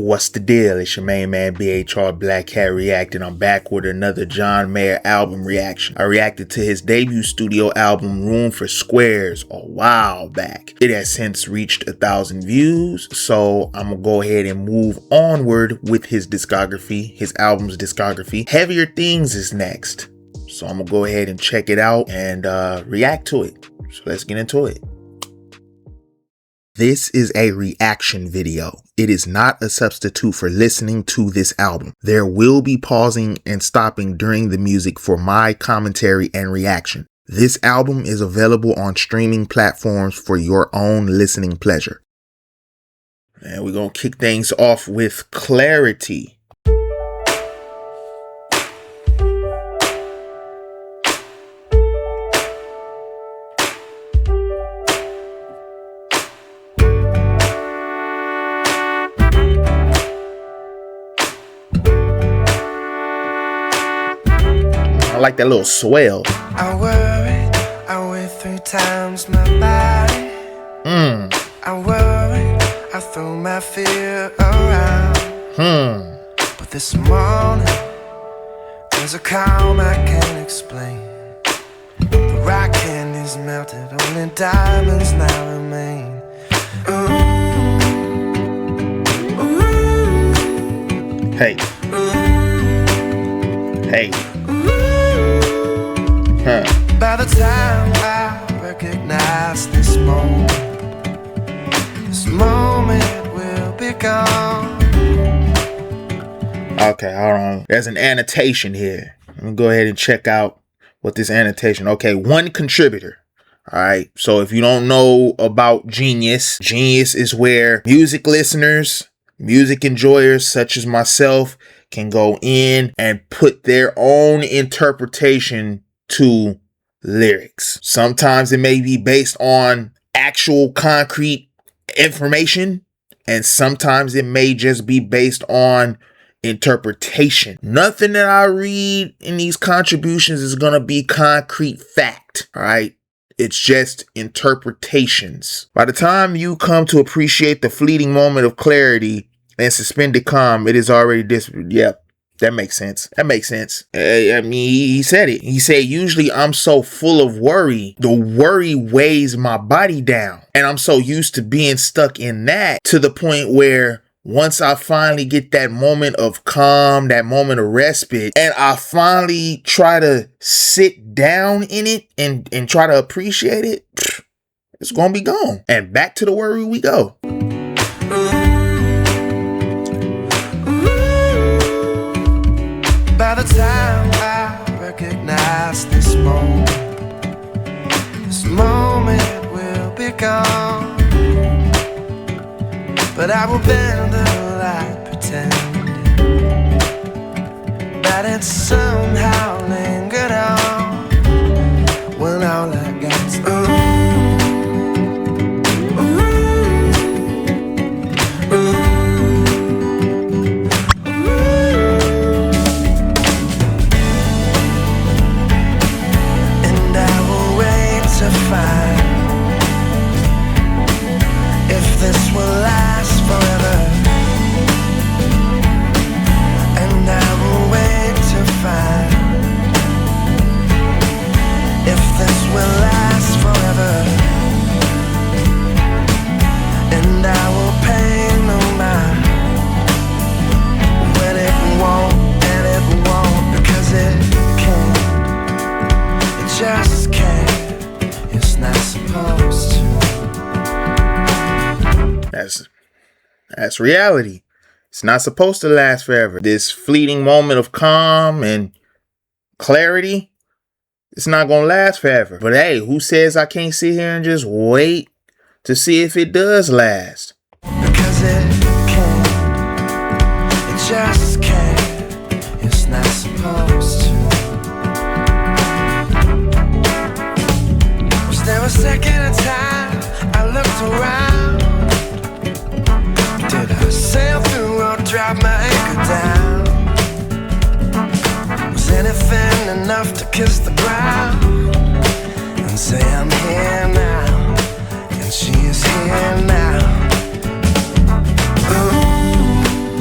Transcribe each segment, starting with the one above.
What's the deal? It's your main man BHR BlackHatReact, and I'm back with another John Mayer album reaction. I reacted to his debut studio album Room for Squares a while back. It has since reached 1,000 views, so I'm gonna go ahead and move onward with his discography, his album's discography. Heavier Things is next, so I'm gonna go ahead and check it out and react to it. So let's get into it. This is a reaction video. It is not a substitute for listening to this album. There will be pausing and stopping during the music for my commentary and reaction. This album is available on streaming platforms for your own listening pleasure. And we're going to kick things off with Clarity. I like that little swell. I worried 3 times my body. I worried, I threw my fear around. But this morning, there's a calm I can't explain. The rock candy's melted, only diamonds now remain. Hey. Hey. By the time I recognize this moment will be gone. Okay, hold on. There's an annotation here. Let me go ahead and check out what this annotation. Okay, 1 contributor. All right. So if you don't know about Genius is where music listeners, music enjoyers such as myself can go in and put their own interpretation to lyrics. Sometimes it may be based on actual concrete information, and sometimes it may just be based on interpretation. Nothing that I read in these contributions is gonna be concrete fact. All right. It's just interpretations. By the time you come to appreciate the fleeting moment of clarity and suspended calm, it is already Yep. That makes sense. That makes sense. I mean, he said it. He said, usually I'm so full of worry. The worry weighs my body down. And I'm so used to being stuck in that to the point where once I finally get that moment of calm, that moment of respite, and I finally try to sit down in it and try to appreciate it, it's going to be gone. And back to the worry we go. By the time I recognize this moment will be gone. But I will bend the light, pretending that it somehow lingered on when all I got's That's reality. It's not supposed to last forever. This fleeting moment of calm and clarity, it's not going to last forever. But hey, who says I can't sit here and just wait to see if it does last? Because it can't. It just can't. It's not supposed to. Was there a second of time I looked around? Did I sail through or drop my anchor down? Was anything enough to kiss the ground and say I'm here now, and she is here now? Ooh.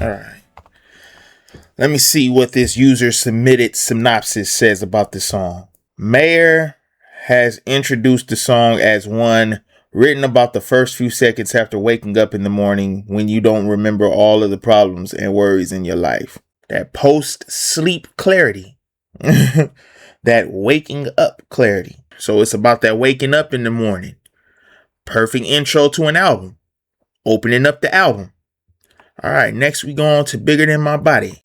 All right. Let me see what this user submitted synopsis says about the song. Mayer has introduced the song as one written about the first few seconds after waking up in the morning when you don't remember all of the problems and worries in your life. That post-sleep clarity. That waking up clarity. So it's about that waking up in the morning. Perfect intro to an album. Opening up the album. All right, next we go on to Bigger Than My Body.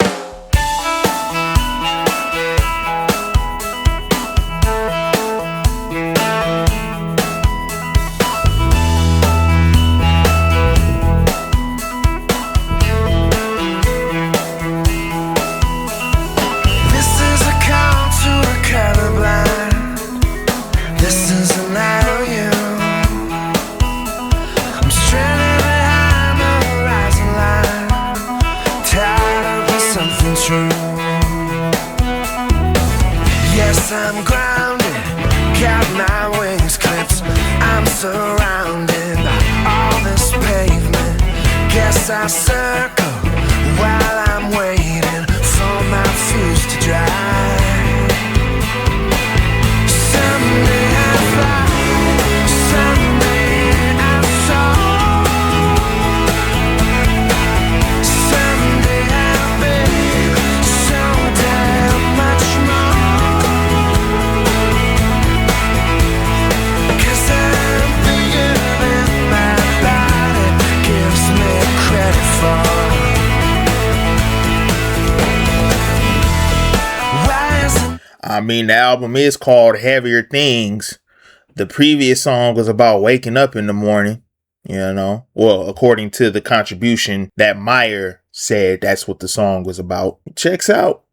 I'm grounded, got my wings clipped. I'm surrounded by all this pavement. Guess I circle while I'm waiting for my fuse to dry. Someday I fly, someday I soar. Someday I'll be so damn much more. I mean, the album is called Heavier Things. The previous song was about waking up in the morning, you know. Well, according to the contribution that Mayer said, that's what the song was about. Checks out,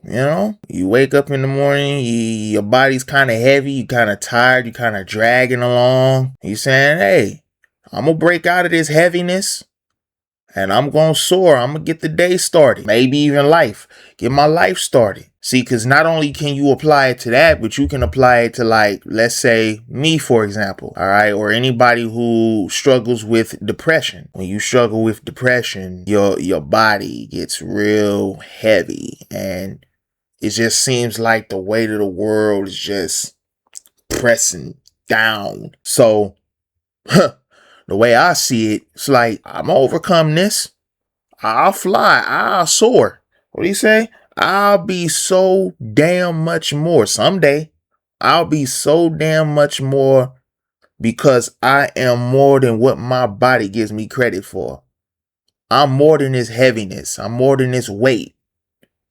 you know. You wake up in the morning, your body's kind of heavy, you kind of tired, you kind of dragging along. You saying, hey, I'm going to break out of this heaviness. And I'm going to soar. I'm going to get the day started. Maybe even life. Get my life started. See, because not only can you apply it to that, but you can apply it to, like, let's say me, for example. All right. Or anybody who struggles with depression. When you struggle with depression, your body gets real heavy. And it just seems like the weight of the world is just pressing down. So, the way I see it, it's like, I'm gonna overcome this. I'll fly. I'll soar. What do you say? I'll be so damn much more. Someday, I'll be so damn much more because I am more than what my body gives me credit for. I'm more than this heaviness. I'm more than this weight.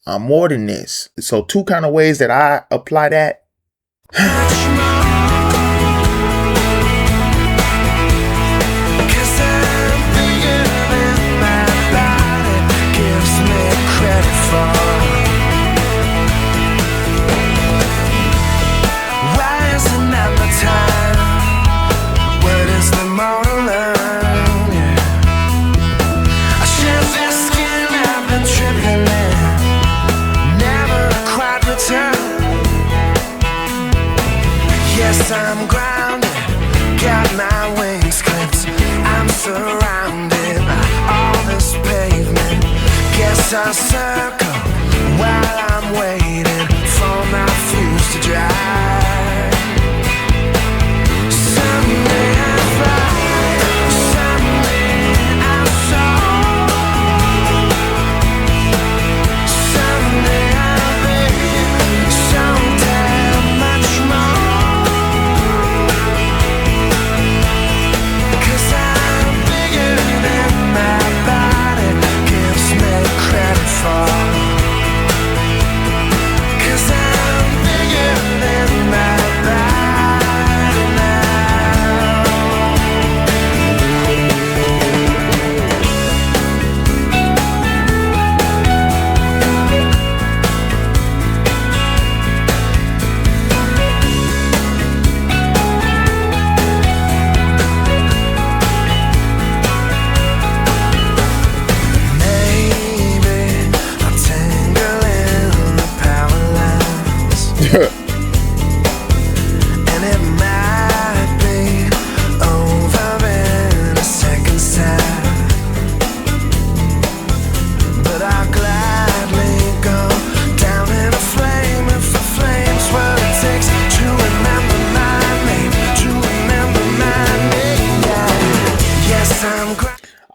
I'm more than this. So two kind of ways that I apply that. I'm grounded, got my wings clipped. I'm surrounded by all this pavement. Guess I'll circle while I'm waiting for my fuse to dry. Someday I'll fly, someday I'll soar. Someday I'll be so damn much more. Far.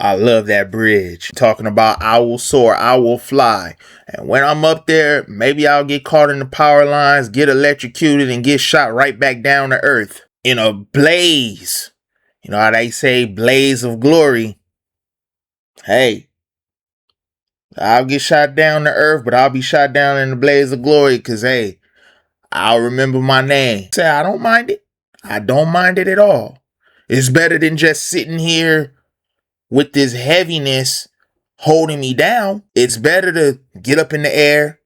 I love that bridge. Talking about I will soar, I will fly. And when I'm up there, maybe I'll get caught in the power lines, get electrocuted, and get shot right back down to earth in a blaze. You know how they say blaze of glory. Hey, I'll get shot down to earth, but I'll be shot down in the blaze of glory because, hey, I'll remember my name. Say, I don't mind it. I don't mind it at all. It's better than just sitting here with this heaviness holding me down. It's better to get up in the air,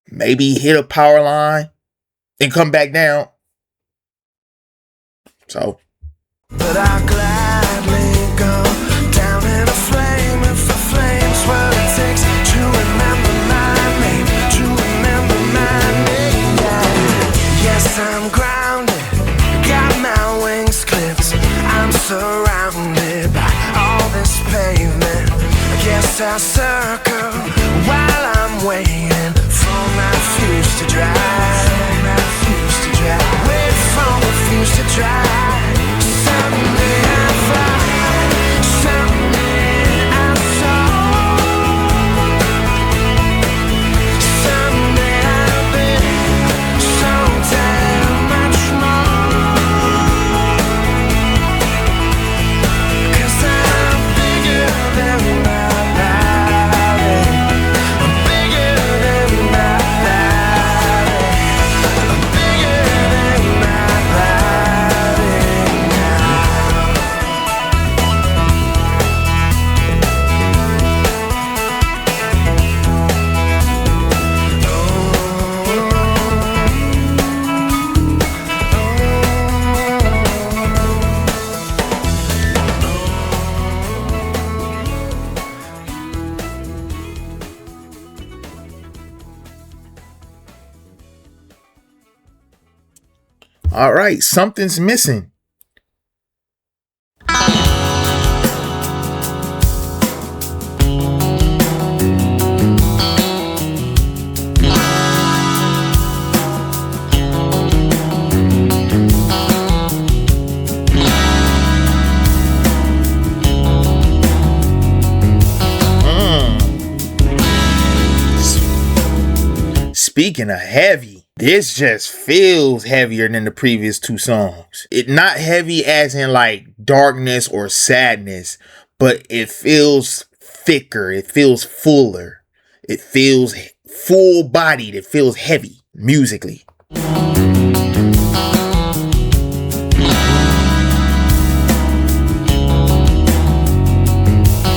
maybe hit a power line, and come back down. So. But I'll gladly go down in a flame if the flame's what it takes to remember my name, to remember my name. Yes, I'm grounded, got my wings clipped, I'm surrounded by all this pavement. I guess I'll circle while I'm waiting for my fuse to dry. Wait for the fuse to dry. Someday I'll fly, someday I'll soar, someday I'll be so damn much more. 'Cause I'm bigger than my body, I'm bigger than my body, I'm bigger than my body now. All right, something's missing. Speaking of heavy, this just feels heavier than the previous two songs. It not heavy as in like darkness or sadness, but it feels thicker. It feels fuller. It feels full bodied. It feels heavy musically.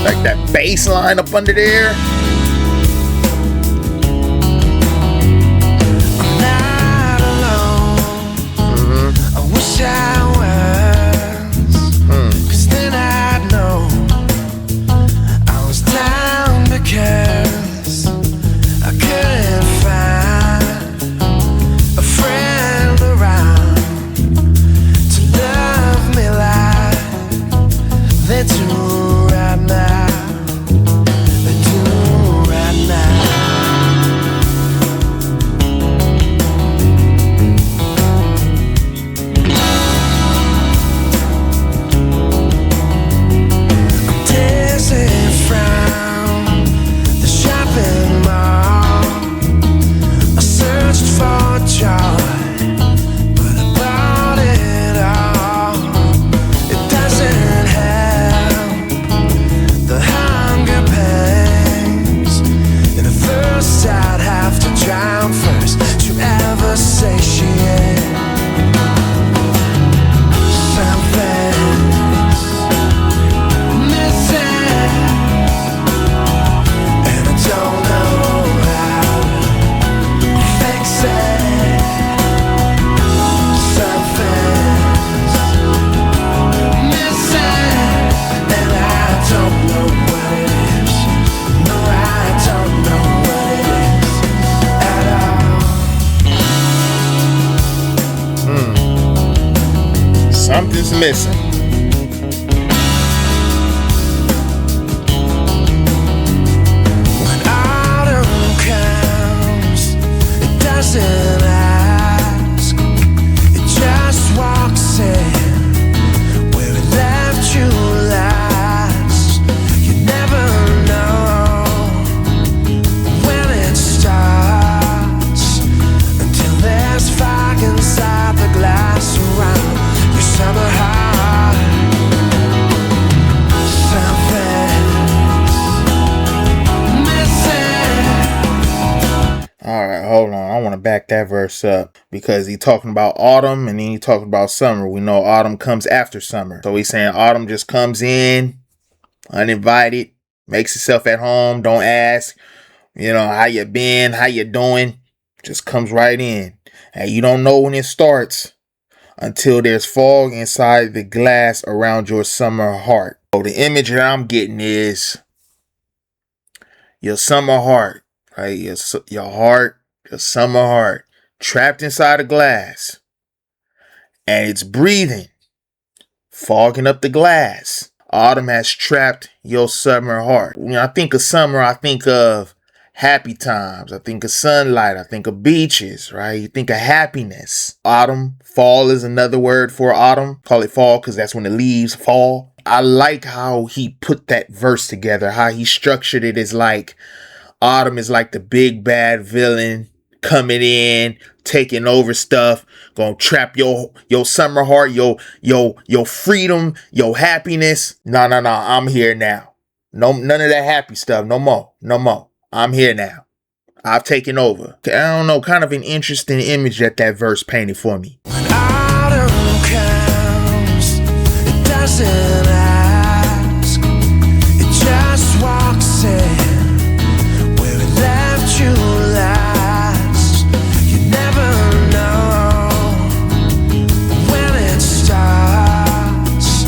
Like that bass line up under there. Something's missing. When autumn comes, it doesn't ask, it just walks in where it left you last. that verse up because he talking about autumn and then he talking about summer. We know autumn comes after summer. So he's saying autumn just comes in uninvited, makes itself at home, don't ask, how you been, how you doing, just comes right in. And you don't know when it starts until there's fog inside the glass around your summer heart. So the image that I'm getting is your summer heart, right? Your heart, your summer heart, trapped inside a glass. And it's breathing, fogging up the glass. Autumn has trapped your summer heart. When I think of summer, I think of happy times. I think of sunlight. I think of beaches, right? You think of happiness. Autumn, fall is another word for autumn. Call it fall because that's when the leaves fall. I like how he put that verse together, how he structured it as like autumn is like the big bad villain coming in, taking over stuff, gonna trap your summer heart, your freedom, your happiness. No, I'm here now. No, none of that happy stuff. No more. I'm here now. I've taken over. I don't know, kind of an interesting image that verse painted for me. When autumn comes, it doesn't ask, it just walks in where it left you last. You never know when it starts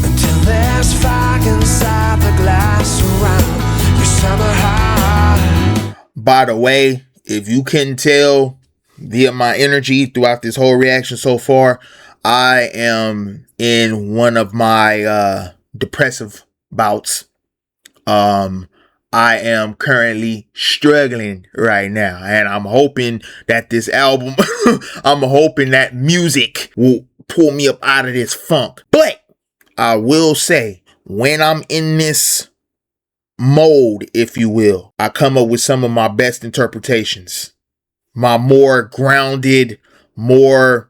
until there's fog inside the glass around your summer heart. By the way, if you can tell via my energy throughout this whole reaction so far, I am in one of my depressive bouts. I am currently struggling right now, and I'm hoping that this album, I'm hoping that music will pull me up out of this funk. But I will say, when I'm in this mode, if you will, I come up with some of my best interpretations, my more grounded, more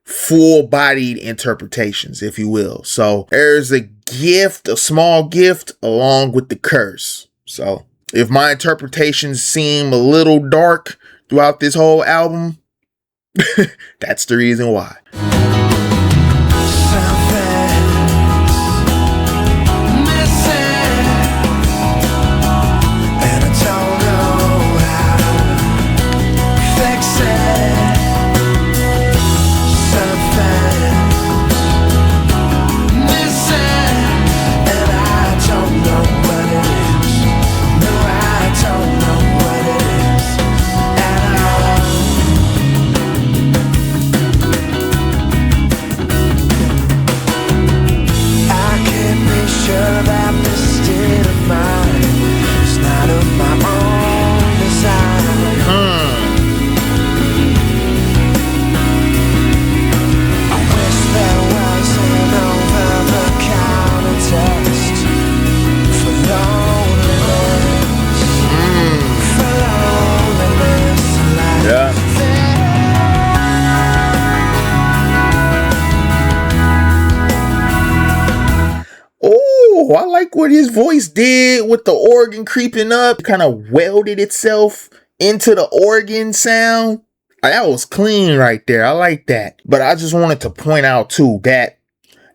full-bodied interpretations, if you will. So there's a gift, a small gift, along with the curse. So if my interpretations seem a little dark throughout this whole album, that's the reason why. I like what his voice did with the organ creeping up, kind of welded itself into the organ sound. That was clean right there. I like that. But I just wanted to point out too that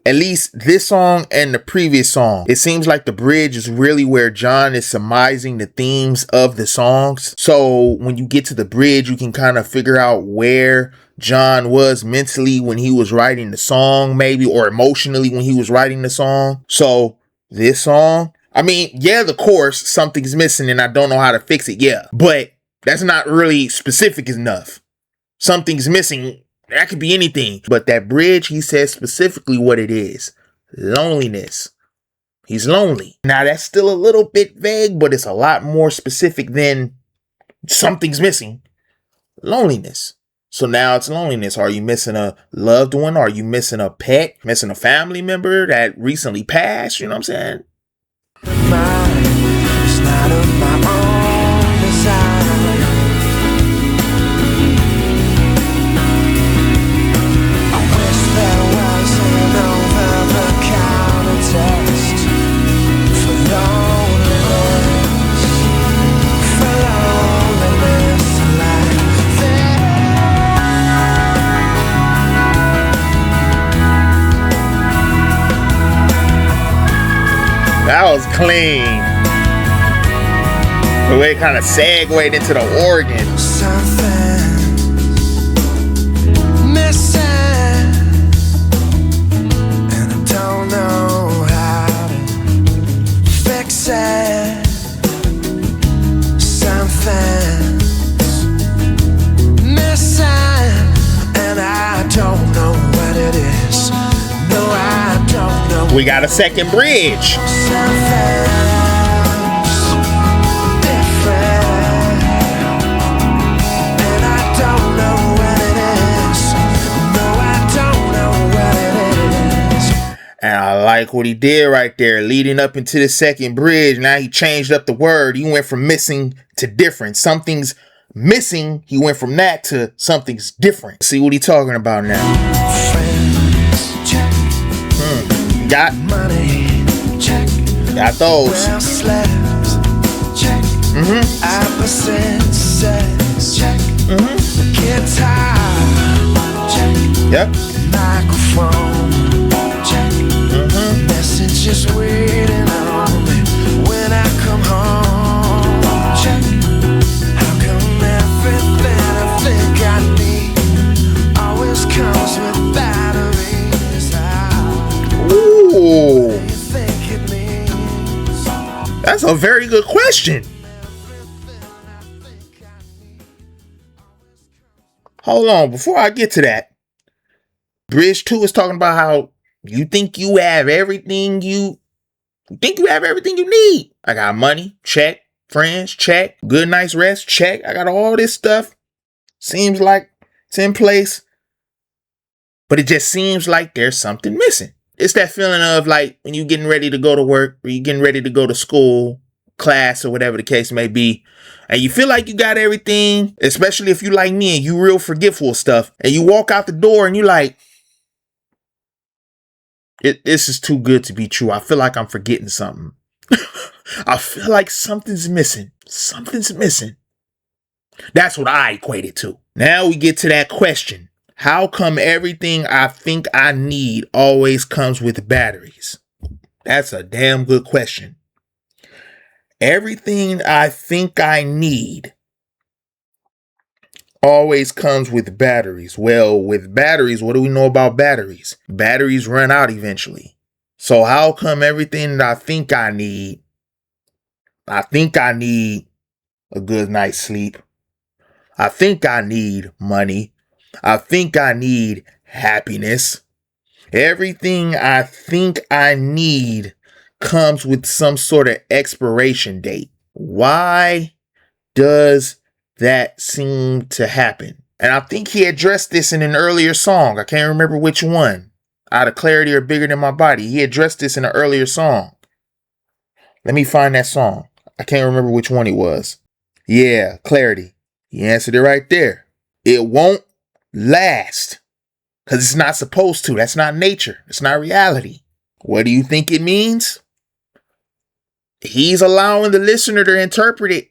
at least this song and the previous song, it seems like the bridge is really where John is surmising the themes of the songs. So when you get to the bridge, you can kind of figure out where John was mentally when he was writing the song, maybe, or emotionally when he was writing the song. So this song, I mean, yeah, the chorus, something's missing and I don't know how to fix it. Yeah, but that's not really specific enough. Something's missing. That could be anything. But that bridge, he says specifically what it is. Loneliness. He's lonely. Now, that's still a little bit vague, but it's a lot more specific than something's missing. Loneliness. So now it's loneliness. Are you missing a loved one? Are you missing a pet? Missing a family member that recently passed? You know what I'm saying? It's not of my own desire. I wish there was an over-the-counter test for loneliness like this. That was clean. The way it kind of segued into the organ. Something's missing, and I don't know how to fix it. Something's missing, and I don't know what it is. No, I don't know. We got a second bridge. And I like what he did right there, leading up into the second bridge. Now he changed up the word. He went from missing to different. Something's missing. He went from that to something's different. See what he talking about now. Got money. Check. Got those. Yep. Microphone. Messages waiting on me when I come home. Check. How come everything I think I need always comes with batteries? Ooh. What do you think it means? That's a very good question. Hold on, before I get to that, Bridge 2 is talking about how you think you have everything you need. I got money, check. Friends, check. Good night's rest, check. I got all this stuff. Seems like it's in place. But it just seems like there's something missing. It's that feeling of like when you're getting ready to go to work or you're getting ready to go to school, class, or whatever the case may be. And you feel like you got everything, especially if you like me and you real forgetful of stuff. And you walk out the door and you like, this is too good to be true. I feel like I'm forgetting something. I feel like something's missing. Something's missing. That's what I equate it to. Now we get to that question. How come everything I think I need always comes with batteries? That's a damn good question. Everything I think I need always comes with batteries. Well, with batteries, what do we know about batteries? Batteries run out eventually. So how come everything that I think I need a good night's sleep. I think I need money. I think I need happiness. Everything I think I need comes with some sort of expiration date. Why does that seem to happen? And I think he addressed this in an earlier song. I can't remember which one. Out of Clarity or Bigger Than My Body. He addressed this in an earlier song. Let me find that song. I can't remember which one it was. Yeah, Clarity. He answered it right there. It won't last. Because it's not supposed to. That's not nature. It's not reality. What do you think it means? He's allowing the listener to interpret it.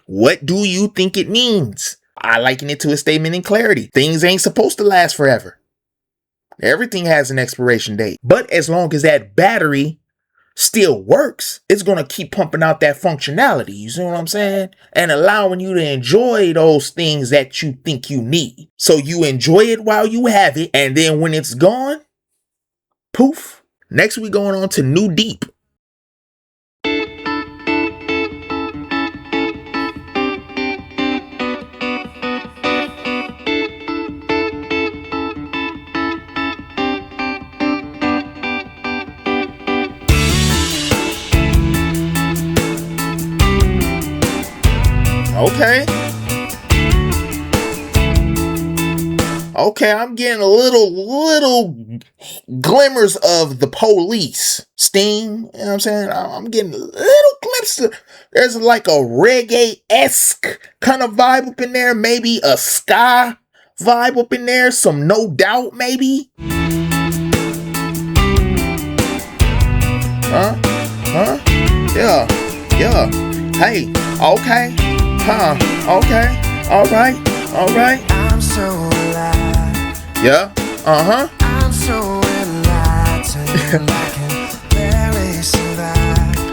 What do you think it means? I liken it to a statement in Clarity. Things ain't supposed to last forever. Everything has an expiration date. But as long as that battery still works, it's going to keep pumping out that functionality. You see what I'm saying? And allowing you to enjoy those things that you think you need. So you enjoy it while you have it. And then when it's gone, poof. Next we going on to New Deep. Okay, I'm getting a little glimmers of The Police. Sting, you know what I'm saying? I'm getting a little glimpse of, there's like a reggae-esque kind of vibe up in there. Maybe a ska vibe up in there. Some No Doubt, maybe. Huh? Yeah. Hey, okay. Okay. All right. I'm so alive. Yeah. I'm so enlightened. I can barely survive.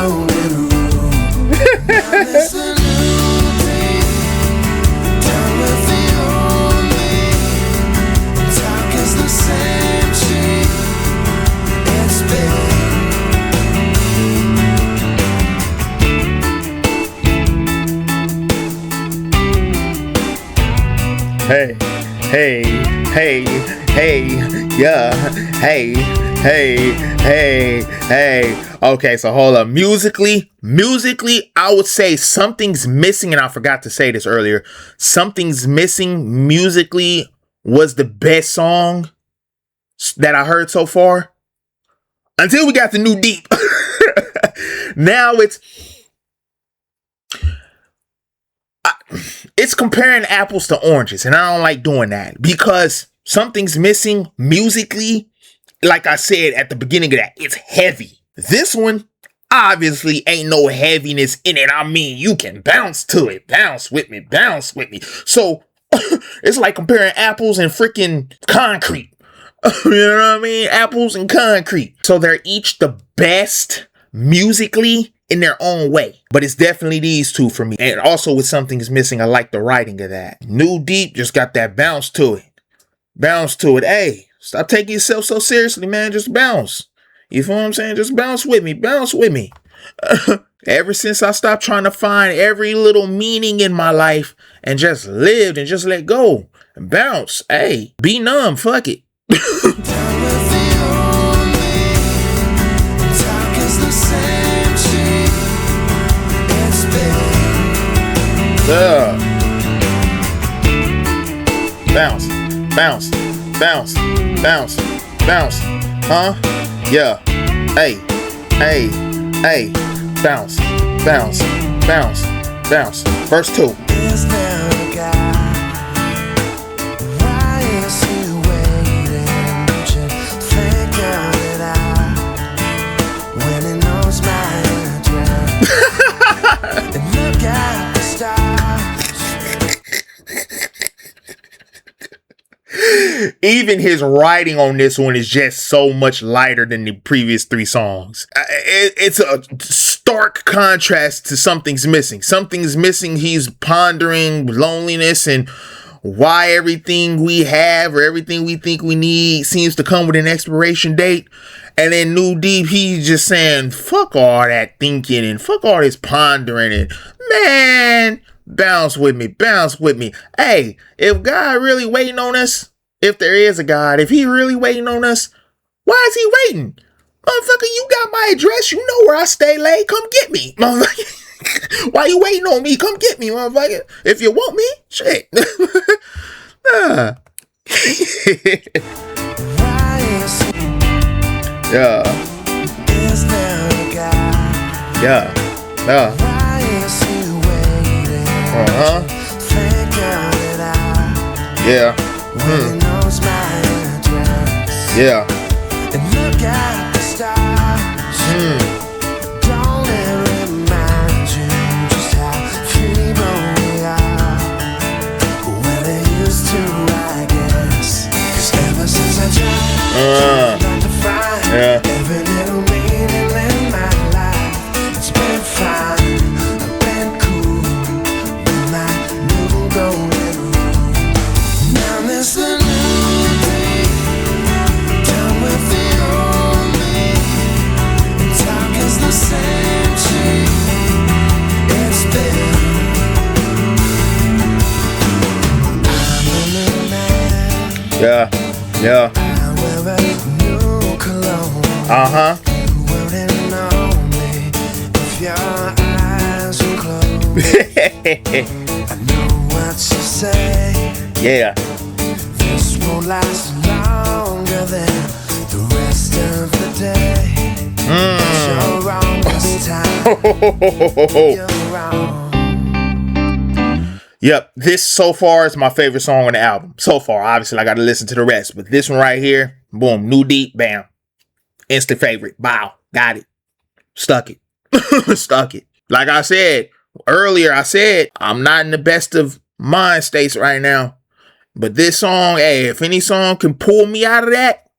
golden rule. Now there's a new day, done with the old me. Talk is the same shit. It's been. Hey, hey, hey, hey, yeah, hey, hey, hey, hey. Okay, so hold up. Musically, I would say Something's Missing, and I forgot to say this earlier. Something's Missing musically was the best song that I heard so far. Until we got the New Deep. Now it's comparing apples to oranges, and I don't like doing that because Something's Missing musically, like I said at the beginning of that, it's heavy. This one obviously ain't no heaviness in it. I mean, you can bounce to it. Bounce with me. So it's like comparing apples and freaking concrete. You know what I mean? Apples and concrete. So they're each the best musically in their own way. But it's definitely these two for me. And also with Something's Missing, I like the writing of that. New Deep just got that bounce to it. Bounce to it. Hey, stop taking yourself so seriously, man. Just bounce. You feel what I'm saying? Just bounce with me. Bounce with me. Ever since I stopped trying to find every little meaning in my life and just lived and just let go and bounce. Hey, be numb. Fuck it. Bounce, bounce, bounce, bounce, bounce. Huh? Yeah. Hey, hey, hey. Bounce, bounce, bounce, bounce. Verse 2. Is there a guy? Why is he waiting? Don't you figure it out when he knows my address? And look at the stars. Even his writing on this one is just so much lighter than the previous 3 songs. It's a stark contrast to Something's Missing. Something's Missing, he's pondering loneliness and why everything we have or everything we think we need seems to come with an expiration date. And then New Deep, he's just saying, fuck all that thinking and fuck all this pondering and man, bounce with me, bounce with me. Hey, if God really waiting on us, if there is a God, if he really waiting on us, why is he waiting? Motherfucker, you got my address. You know where I stay late. Come get me. Motherfucker. Why you waiting on me? Come get me, motherfucker. If you want me, shit. Yeah. Is there a guy? Yeah. Yeah. Why is he waiting? Figure it out. Yeah. When he knows my address. Yeah. And look at the stars. Don't it remind you just how feeble we are? Well, it used to, I guess. 'Cause ever since I tried to find every little meaning in my life, it's been fine, I've been cool with my new golden rule. Now there's a new day, done with the old me. And talk is the same shit. It's been. I'm a new man. Yeah. Yeah. I wear a new cologne. You wouldn't know me if your eyes were closed. I know what you say. Yeah. This won't last longer than the rest of the day. But you're wrong this time. You're wrong. Yep, this so far is my favorite song on the album. So far, obviously, I got to listen to the rest. But this one right here, boom, New Deep, bam. Instant favorite. Wow, got it. Stuck it. Stuck it. Like I said earlier, I'm not in the best of mind states right now. But this song, hey, if any song can pull me out of that,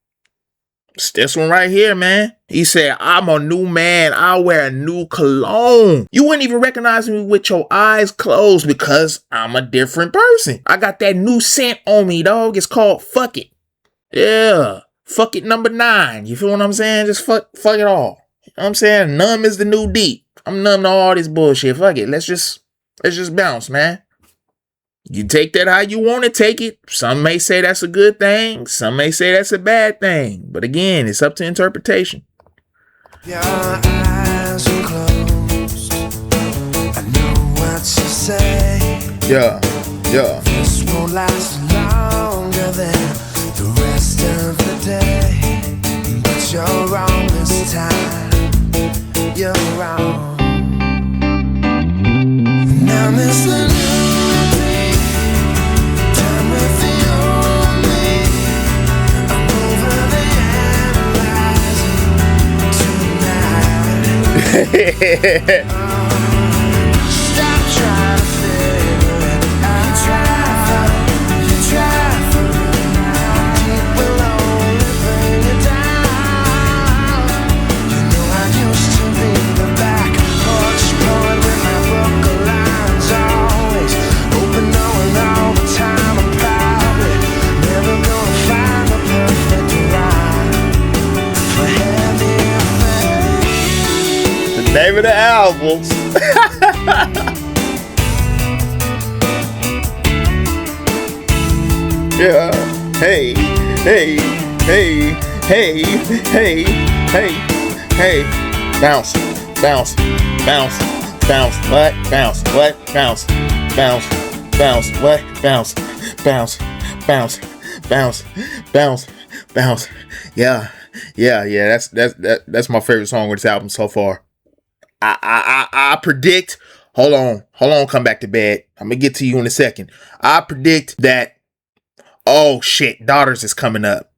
It's this one right here, man. He said, I'm a new man. I wear a new cologne. You wouldn't even recognize me with your eyes closed because I'm a different person. I got that new scent on me, dog. It's called Fuck It. Yeah. Fuck it number 9. You feel what I'm saying? Just fuck it all. You know what I'm saying? Numb is the new deep. I'm numb to all this bullshit. Fuck it. Let's just bounce, man. You take that how you want to take it. Some may say that's a good thing. Some may say that's a bad thing. But again, it's up to interpretation. Your eyes are closed. I know what you say. Yeah. This won't last longer than the rest of the day. But you're wrong this time. You're wrong. Now miss the Yeah. Stop trying to figure it out. You try for deep below and bring it down. You know I used to be the back porch poet with my book of lines always open, knowing all the time about it. Never gonna find the perfect rhyme for heavy things. The name of the album. Yeah. Hey. Bounce. What? Bounce. Yeah. That's my favorite song with this album so far. I predict. Hold on. Come back to bed. I'm gonna get to you in a second. I predict that. Oh shit, Daughters is coming up.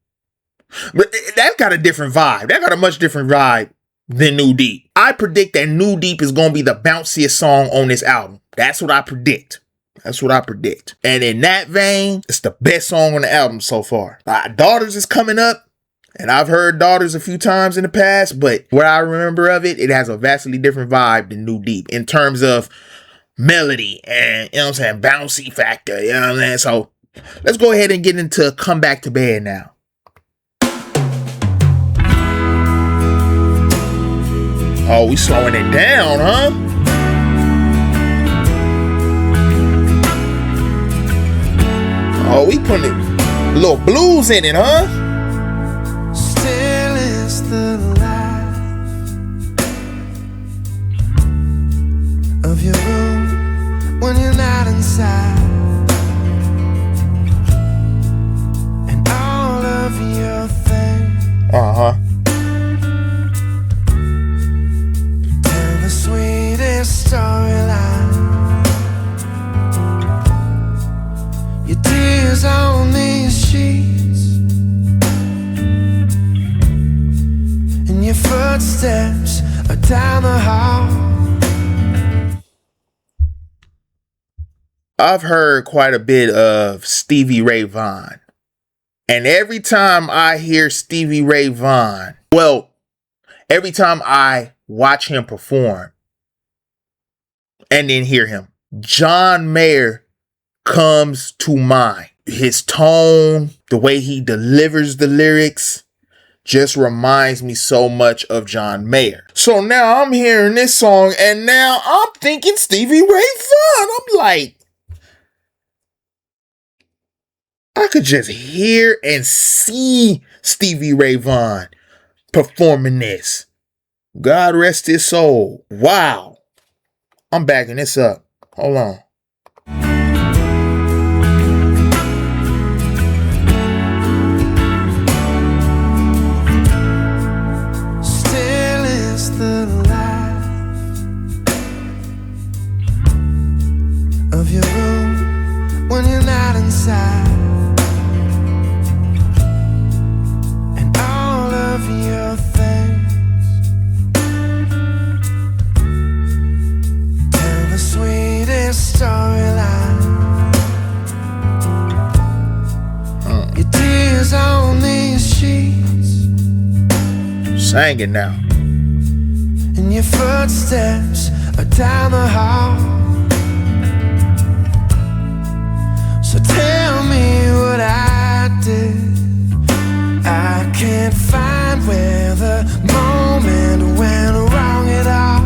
But that got a different vibe. That got a much different vibe than New Deep. I predict that New Deep is gonna be the bounciest song on this album. That's what I predict. And in that vein, it's the best song on the album so far. Daughters is coming up. And I've heard Daughters a few times in the past, but what I remember of it, it has a vastly different vibe than New Deep in terms of melody and, you know what I'm saying, bouncy factor, you know what I'm saying? So let's go ahead and get into Come Back to Bed now. Oh, we slowing it down, huh? Oh, we putting a little blues in it, huh? Still is the light of your room when you're not inside, and all of your things. Tell the sweetest storyline. Your tears on these sheets, and your footsteps are down the hall. I've heard quite a bit of Stevie Ray Vaughan. And every time I hear Stevie Ray Vaughan, well, every time I watch him perform and then hear him, John Mayer comes to mind. His tone, the way he delivers the lyrics, just reminds me so much of John Mayer. So now I'm hearing this song and now I'm thinking Stevie Ray Vaughan. I'm like, I could just hear and see Stevie Ray Vaughan performing this. God rest his soul. Wow. I'm backing this up. Hold on. Still is the light of your room when you're not inside, and all of your things. Tell the sweetest Sing it now. And your footsteps are down the hall. So tell me what I did. I can't find where the moment went wrong at all.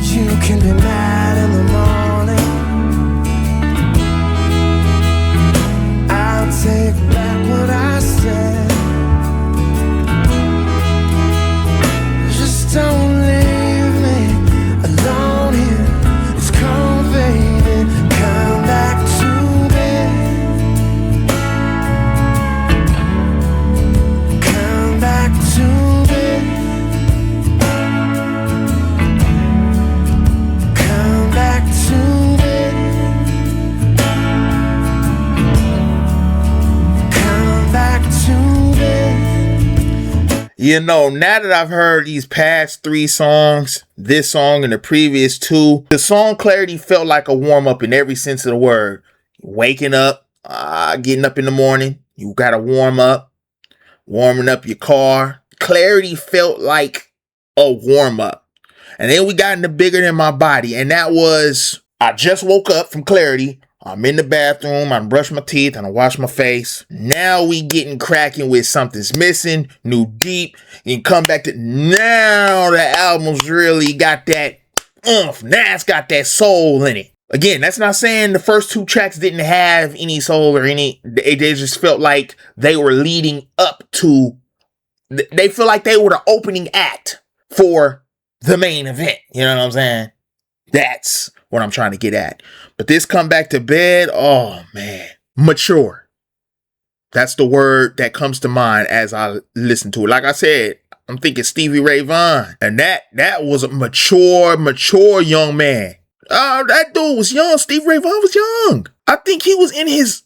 You can be mad in the morning. I'll take back what I said. Just don't leave me alone here. It's cold, baby. Come back to bed. Come back to bed. Come back to bed. Come back to bed. You know, now that I've heard these past 3 songs, this song and the previous 2, the song Clarity felt like a warm-up in every sense of the word. Waking up, getting up in the morning, you gotta warm up, warming up your car. Clarity felt like a warm-up. And then we got into Bigger Than My Body, and that was, I just woke up from Clarity. I'm in the bathroom, I brushed my teeth, and I washed my face. Now we getting cracking with Something's Missing, New Deep, and come back to, now the album's really got that oomph. Now it's got that soul in it. Again, that's not saying the first 2 tracks didn't have any soul or any, they just felt like they were leading up to, they feel like they were the opening act for the main event. You know what I'm saying? That's what I'm trying to get at. But this Come Back to Bed, oh man, mature. That's the word that comes to mind as I listen to it. Like I said, I'm thinking Stevie Ray Vaughan. And that was a mature young man. That dude was young. Stevie Ray Vaughan was young. I think he was in his,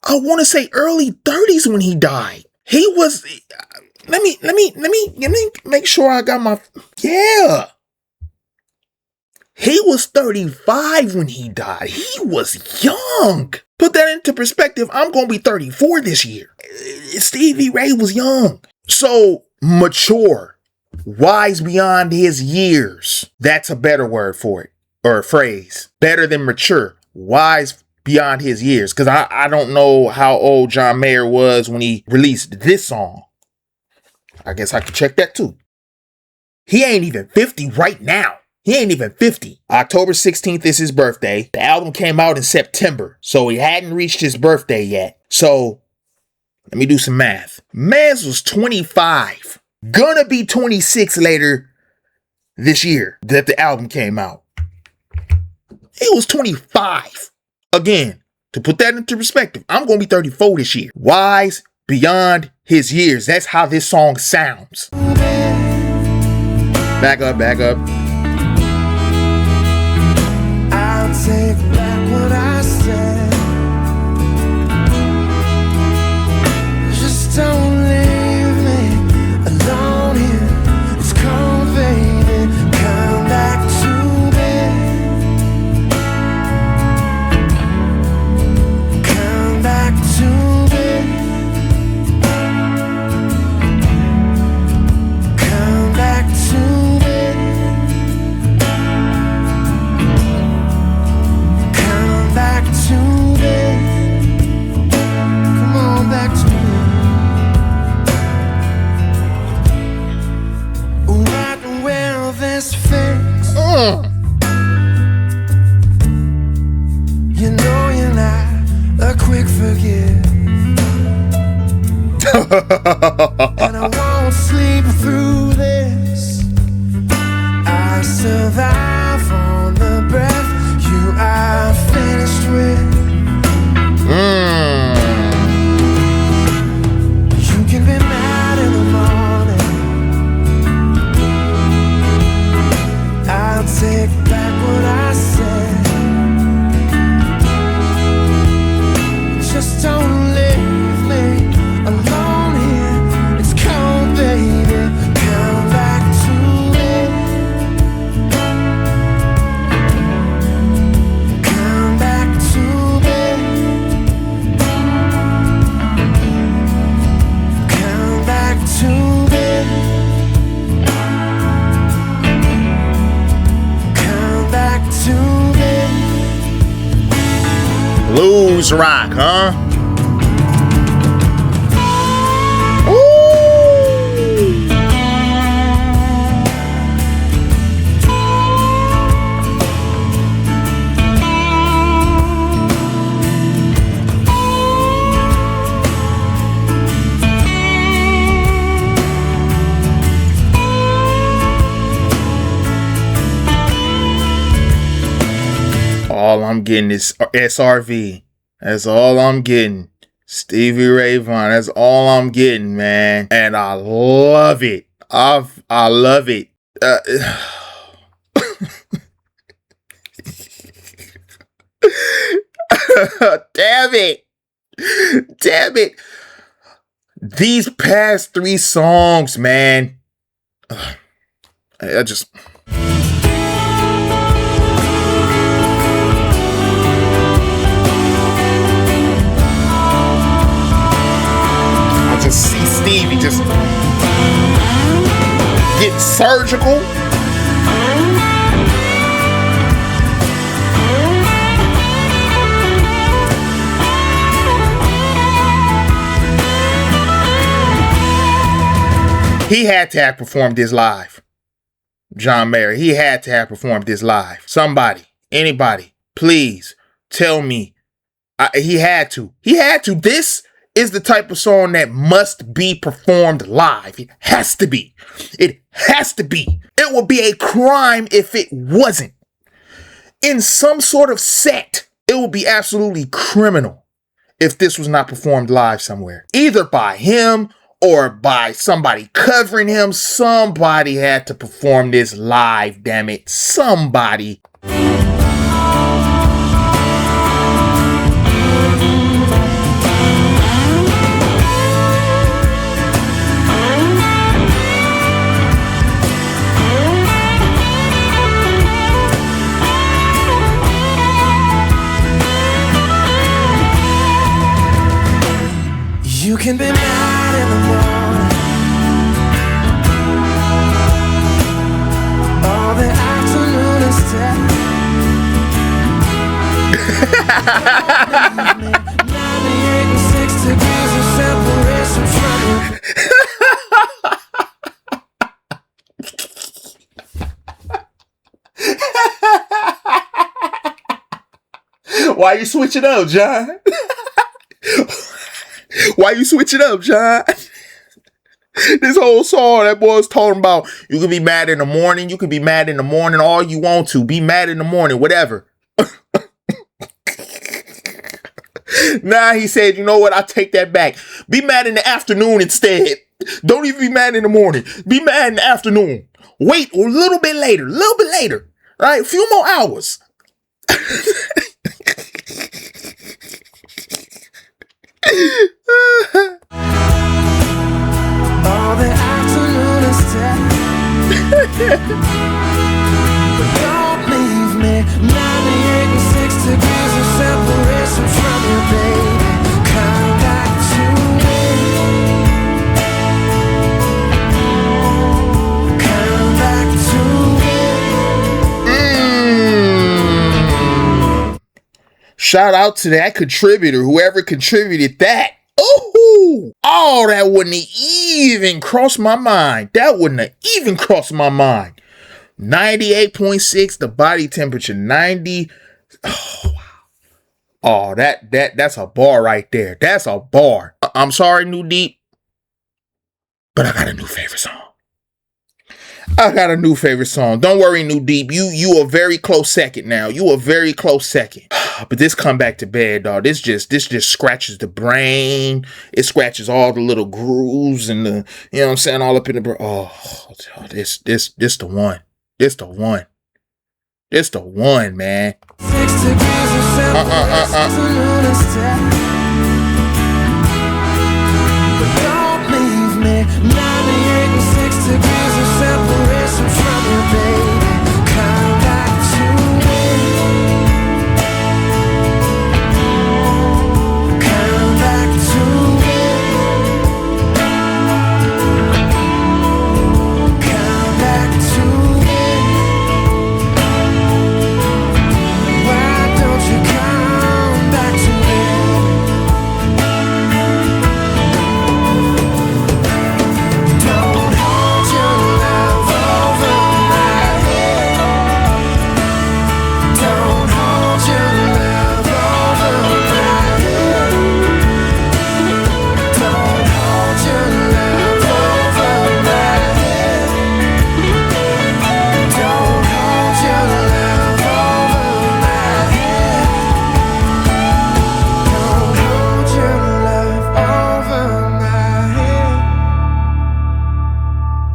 I want to say early 30s when he died. He was, let me make sure I got my, yeah. He was 35 when he died. He was young. Put that into perspective. I'm going to be 34 this year. Stevie Ray was young. So mature, wise beyond his years. That's a better word for it, or a phrase. Better than mature, wise beyond his years. Because I don't know how old John Mayer was when he released this song. I guess I could check that too. He ain't even 50 right now. He ain't even 50. October 16th is his birthday. The album came out in September, so he hadn't reached his birthday yet. So, let me do some math. Mans was 25. Gonna be 26 later this year that the album came out. He was 25. Again, to put that into perspective, I'm gonna be 34 this year. Wise beyond his years. That's how this song sounds. Back up. Take back what I said. Just don't leave me alone here. It's cold, baby. Come back to bed. Come back to bed. Come back to bed. Back to bed. Come on back to bed. What will this fix? You know you're not a quick forget. And I won't sleep through this. I survive on the breath you are finished with. You can be mad in the morning. I'll take back what I said. Just don't leave me alone here. It's cold, baby. Come back to it. Blues rock, huh? All I'm getting is SRV. That's all I'm getting. Stevie Ray Vaughan. That's all I'm getting, man. And I love it. I love it. Damn it. Damn it. These past 3 songs, man. I just... see Stevie just get surgical. He had to have performed this live. John Mayer, he had to have performed this live. Somebody, anybody, please tell me. He had to. He had to. This is the type of song that must be performed live. It has to be. It has to be. It would be a crime if it wasn't. In some sort of set, it would be absolutely criminal if this was not performed live somewhere. Either by him or by somebody covering him. Somebody had to perform this live, damn it. Somebody. You can be mad in the morning, all the afternoon instead. Now the 86 degrees of separation from you. Why you switching up, John? Why you switch it up, John? This whole song, that boy's talking about you can be mad in the morning. You can be mad in the morning all you want to. Be mad in the morning, whatever. Nah, he said, you know what? I'll take that back. Be mad in the afternoon instead. Don't even be mad in the morning. Be mad in the afternoon. Wait a little bit later. Right? A few more hours. all the afternoon instead. But don't leave me. 96 degrees of separation from you, baby. Come back to me. Come back to me. Shout out to that contributor, whoever contributed that. Oh, that wouldn't even cross my mind. 98.6, the body temperature, 90. Oh, that's a bar right there. That's a bar. I'm sorry, New Deep, but I got a new favorite song. Don't worry, New Deep. You a very close second now. But this come back to bed, dog. This just scratches the brain. It scratches all the little grooves and the, you know what I'm saying, all up in the brain. Oh, this the one. This the one, man. But don't leave me. 98.6 degrees of separation from you, baby. Come back to me. Come back to me. Come back to me. Why don't you come back to me?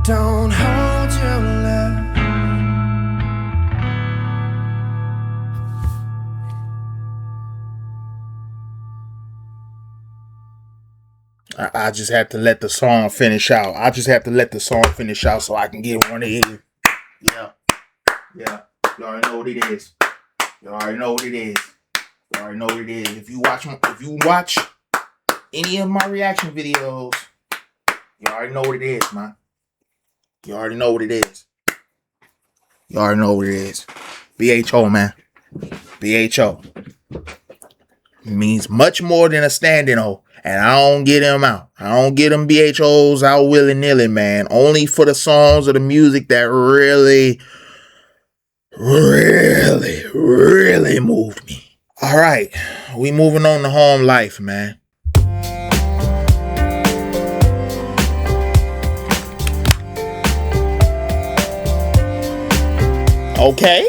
Don't hold your love. I just have to let the song finish out. I just have to let the song finish out so I can get one of these. Yeah. Yeah. You already know what it is. You already know what it is. You already know what it is. If you watch any of my reaction videos, you already know what it is, man. You already know what it is. You already know what it is. BHO, man. BHO. Means much more than a standing O. And I don't get them out. I don't get them BHOs out willy-nilly, man. Only for the songs or the music that really, really, really moved me. All right. We moving on to home life, man. Okay.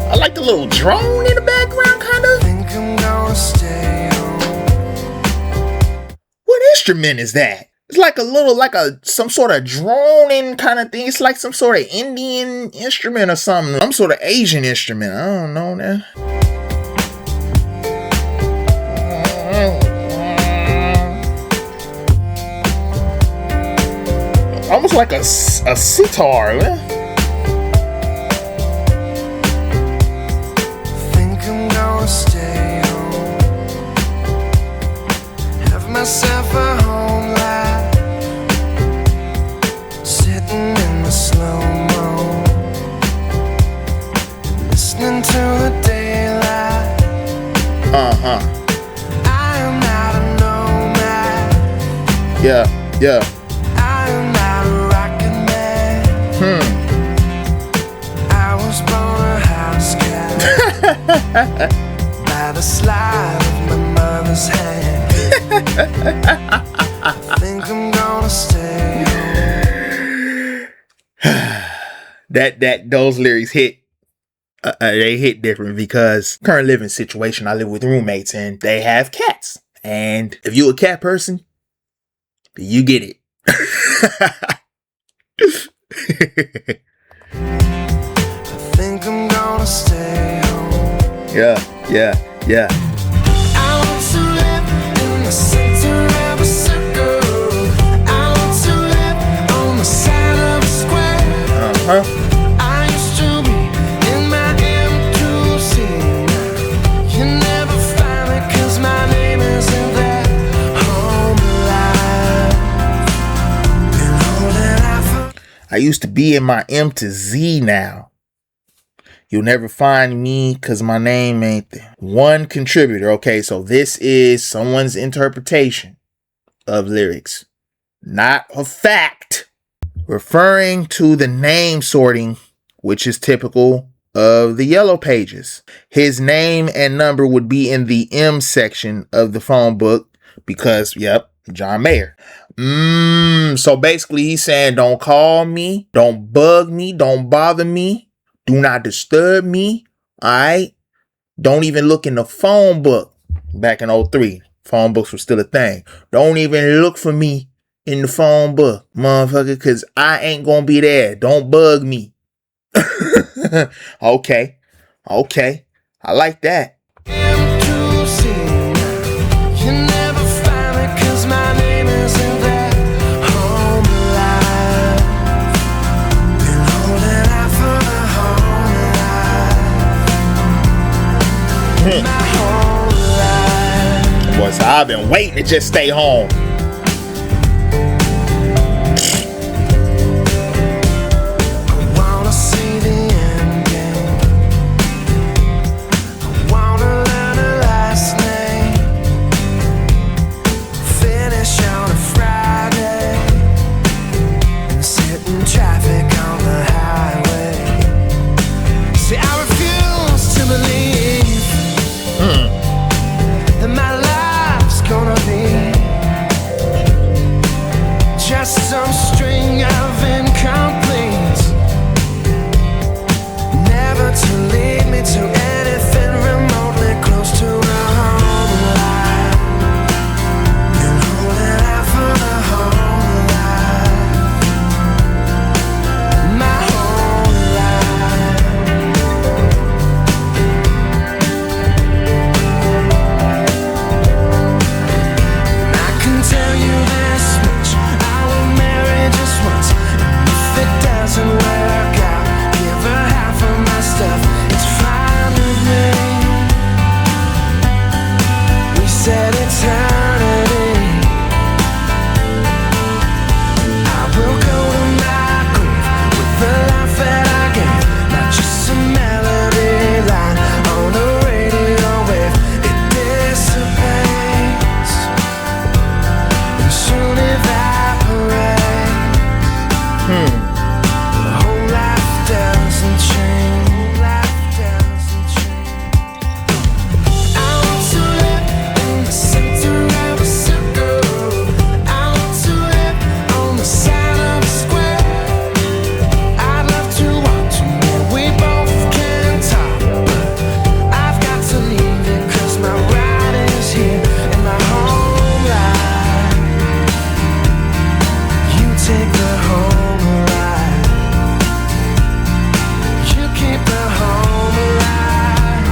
I like the little drone in the background, kind of. Think I'm gonna stay home. What instrument is that? It's like some sort of droning kind of thing. It's like some sort of Indian instrument or something. Some sort of Asian instrument. I don't know now. Almost like a sitar, man. Stay home, have myself a home life, sitting in the slow-mo, listening to the daylight. I am not a nomad. Yeah. I am not a rocket man. I was born a house cat. By the slide of my mother's hand. I think I'm gonna stay home. Those lyrics hit. They hit different because current living situation. I live with roommates and they have cats. And if you a cat person, you get it. I think I'm gonna stay home. Yeah. I want to live in the center of a circle. I want to live on the side of a square. I used to be in my M2C. You never find me 'cause my name isn't that home alive. Been holding out for. I used to be in my M to Z now. You'll never find me because my name ain't there. One contributor. Okay, so this is someone's interpretation of lyrics, not a fact. Referring to the name sorting, which is typical of the Yellow Pages. His name and number would be in the M section of the phone book because, yep, John Mayer. So basically he's saying don't call me, don't bug me, don't bother me. Do not disturb me. All right. Don't even look in the phone book. Back in 03, phone books were still a thing. Don't even look for me in the phone book, motherfucker, because I ain't going to be there. Don't bug me. Okay. I like that. Boy, so I've been waiting to just stay home. said eternity. I will go to my grave with the life that I gave, not just a melody line on a radio wave. It dissipates and soon evaporates. The whole life doesn't change. Whole life doesn't change. I want to live in the center of a circle. I want to live on the side of a square. I'd love to walk to where we both can talk, but I've got to leave it 'cause my ride is here in my home life. You take the home alive. You keep the home alive.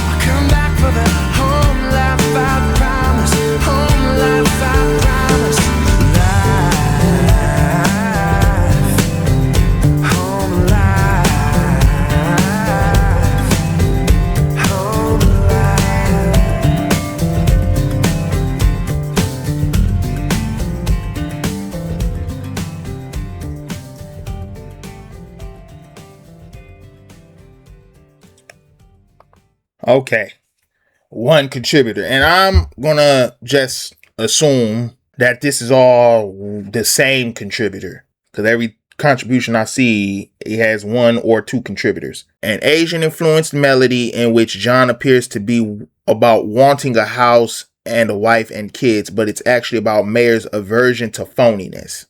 I'll come back for the home life, I promise. Home life, I promise. Life, home life, home life. Okay. One contributor. And I'm gonna just assume that this is all the same contributor. Because every contribution I see, it has one or two contributors. An Asian influenced melody in which John appears to be about wanting a house and a wife and kids, but it's actually about Mayer's aversion to phoniness.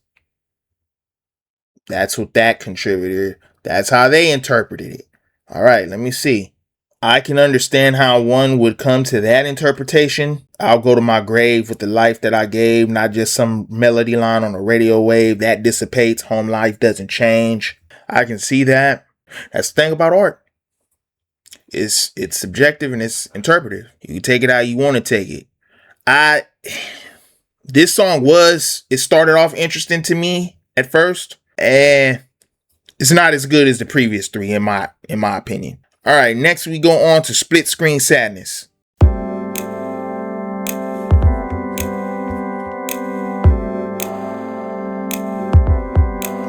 That's what that contributor, that's how they interpreted it. All right, let me see. I can understand how one would come to that interpretation. I'll go to my grave with the life that I gave, not just some melody line on a radio wave that dissipates. Home life doesn't change. I can see that. That's the thing about art. It's subjective and it's interpretive. You can take it how you want to take it. This song it started off interesting to me at first, and it's not as good as the previous three in my opinion. All right, next we go on to Split Screen Sadness. Is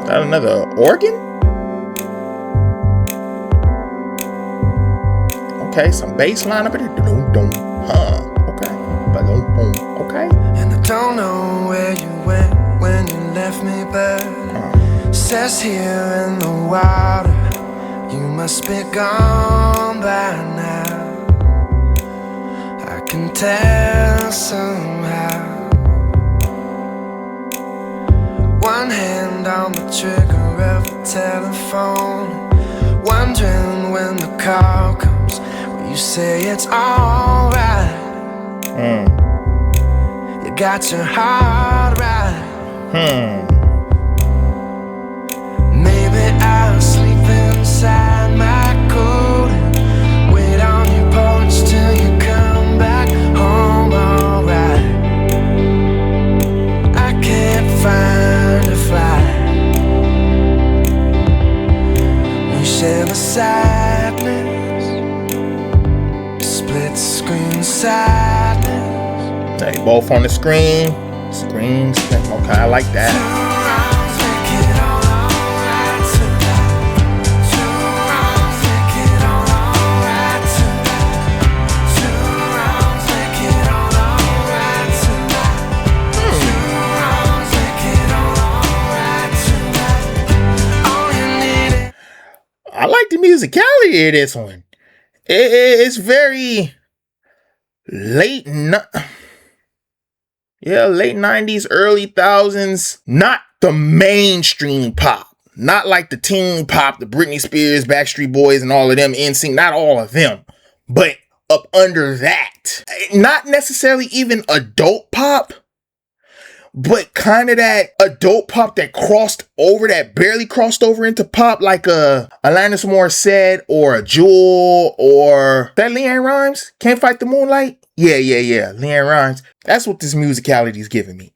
that another organ? Okay, some bass line up there. Okay. Okay. And I don't know where you went when you left me, but says here in the water you must be gone by now. I can tell somehow. One hand on the trigger of the telephone, wondering when the call comes. You say it's alright. You got your heart right. Maybe I'll sleep inside my coat and wait on your porch till you come back home. Alright. I can't find a flight. We share the sadness, split screen sadness. Hey, both on the screen. Screens. Okay, I like that. I like the musicality of this one. It's very late 90s, early thousands. Not the mainstream pop. Not like the teen pop, the Britney Spears, Backstreet Boys, and all of them, NSYNC. Not all of them. But up under that. Not necessarily even adult pop, but kind of that adult pop that barely crossed over into pop, like a Alanis Morissette or a Jewel or that LeAnn Rimes, Can't Fight the Moonlight. Yeah. LeAnn Rimes. That's what this musicality is giving me.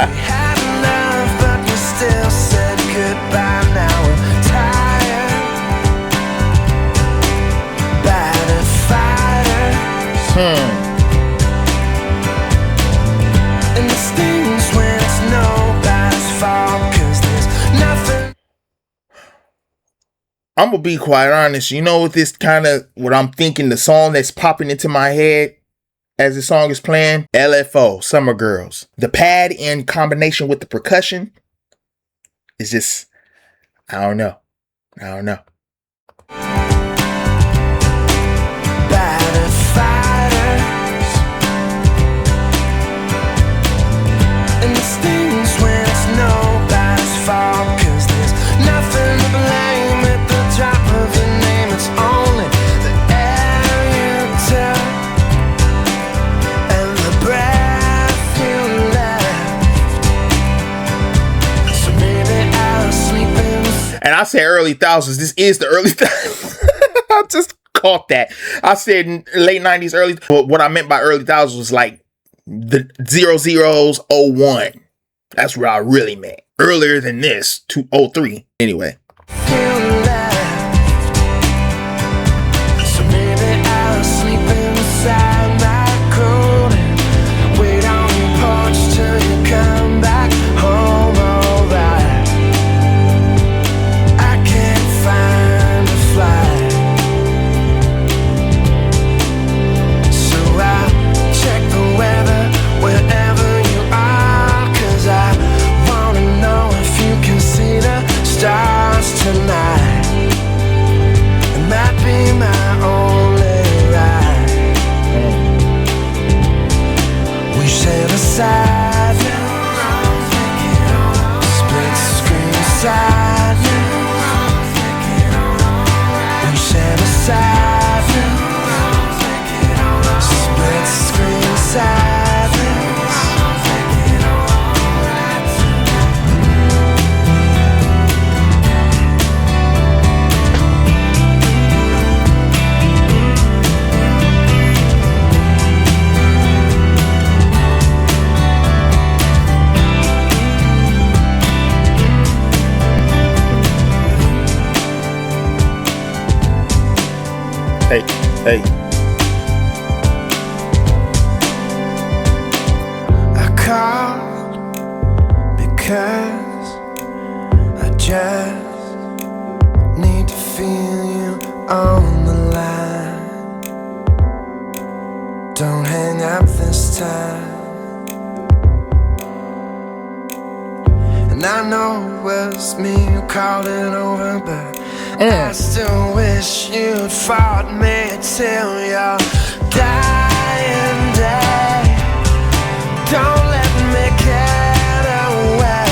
had enough, but we still said goodbye. Now we're tired, battered fighters. And it stings when it's nobody's fault, 'cause there's nothing. I'm gonna be quite honest. You know what this kind of, what I'm thinking, the song that's popping into my head as the song is playing? LFO, Summer Girls. The pad in combination with the percussion is just, I don't know. Battered fighters. And it stings when it's nobody's fault, 'cause there's nothing to blame at the drop of your name. It's only the air you took and the breath you left. So maybe I'll sleep in. And I said early thousands. This is the early thousands. I just caught that. I said late 90s, early. But what I meant by early thousands was like the 00s, 01. That's what I really meant. Earlier than this, 2003. Anyway. So maybe I'll sleep inside my coat and wait on your porch till you come back home. Alright, I can't find a flight, so I'll check the weather wherever you are, 'cause I wanna know if you can see the stars tonight. It might be my only ride. We share a side view, split screen side view. We share a side view, split screen side view. Hey. I called because I just need to feel you on the line. Don't hang up this time. And I know it was me who called it over, but I still wish you'd fought me till your dying day. Don't let me get away,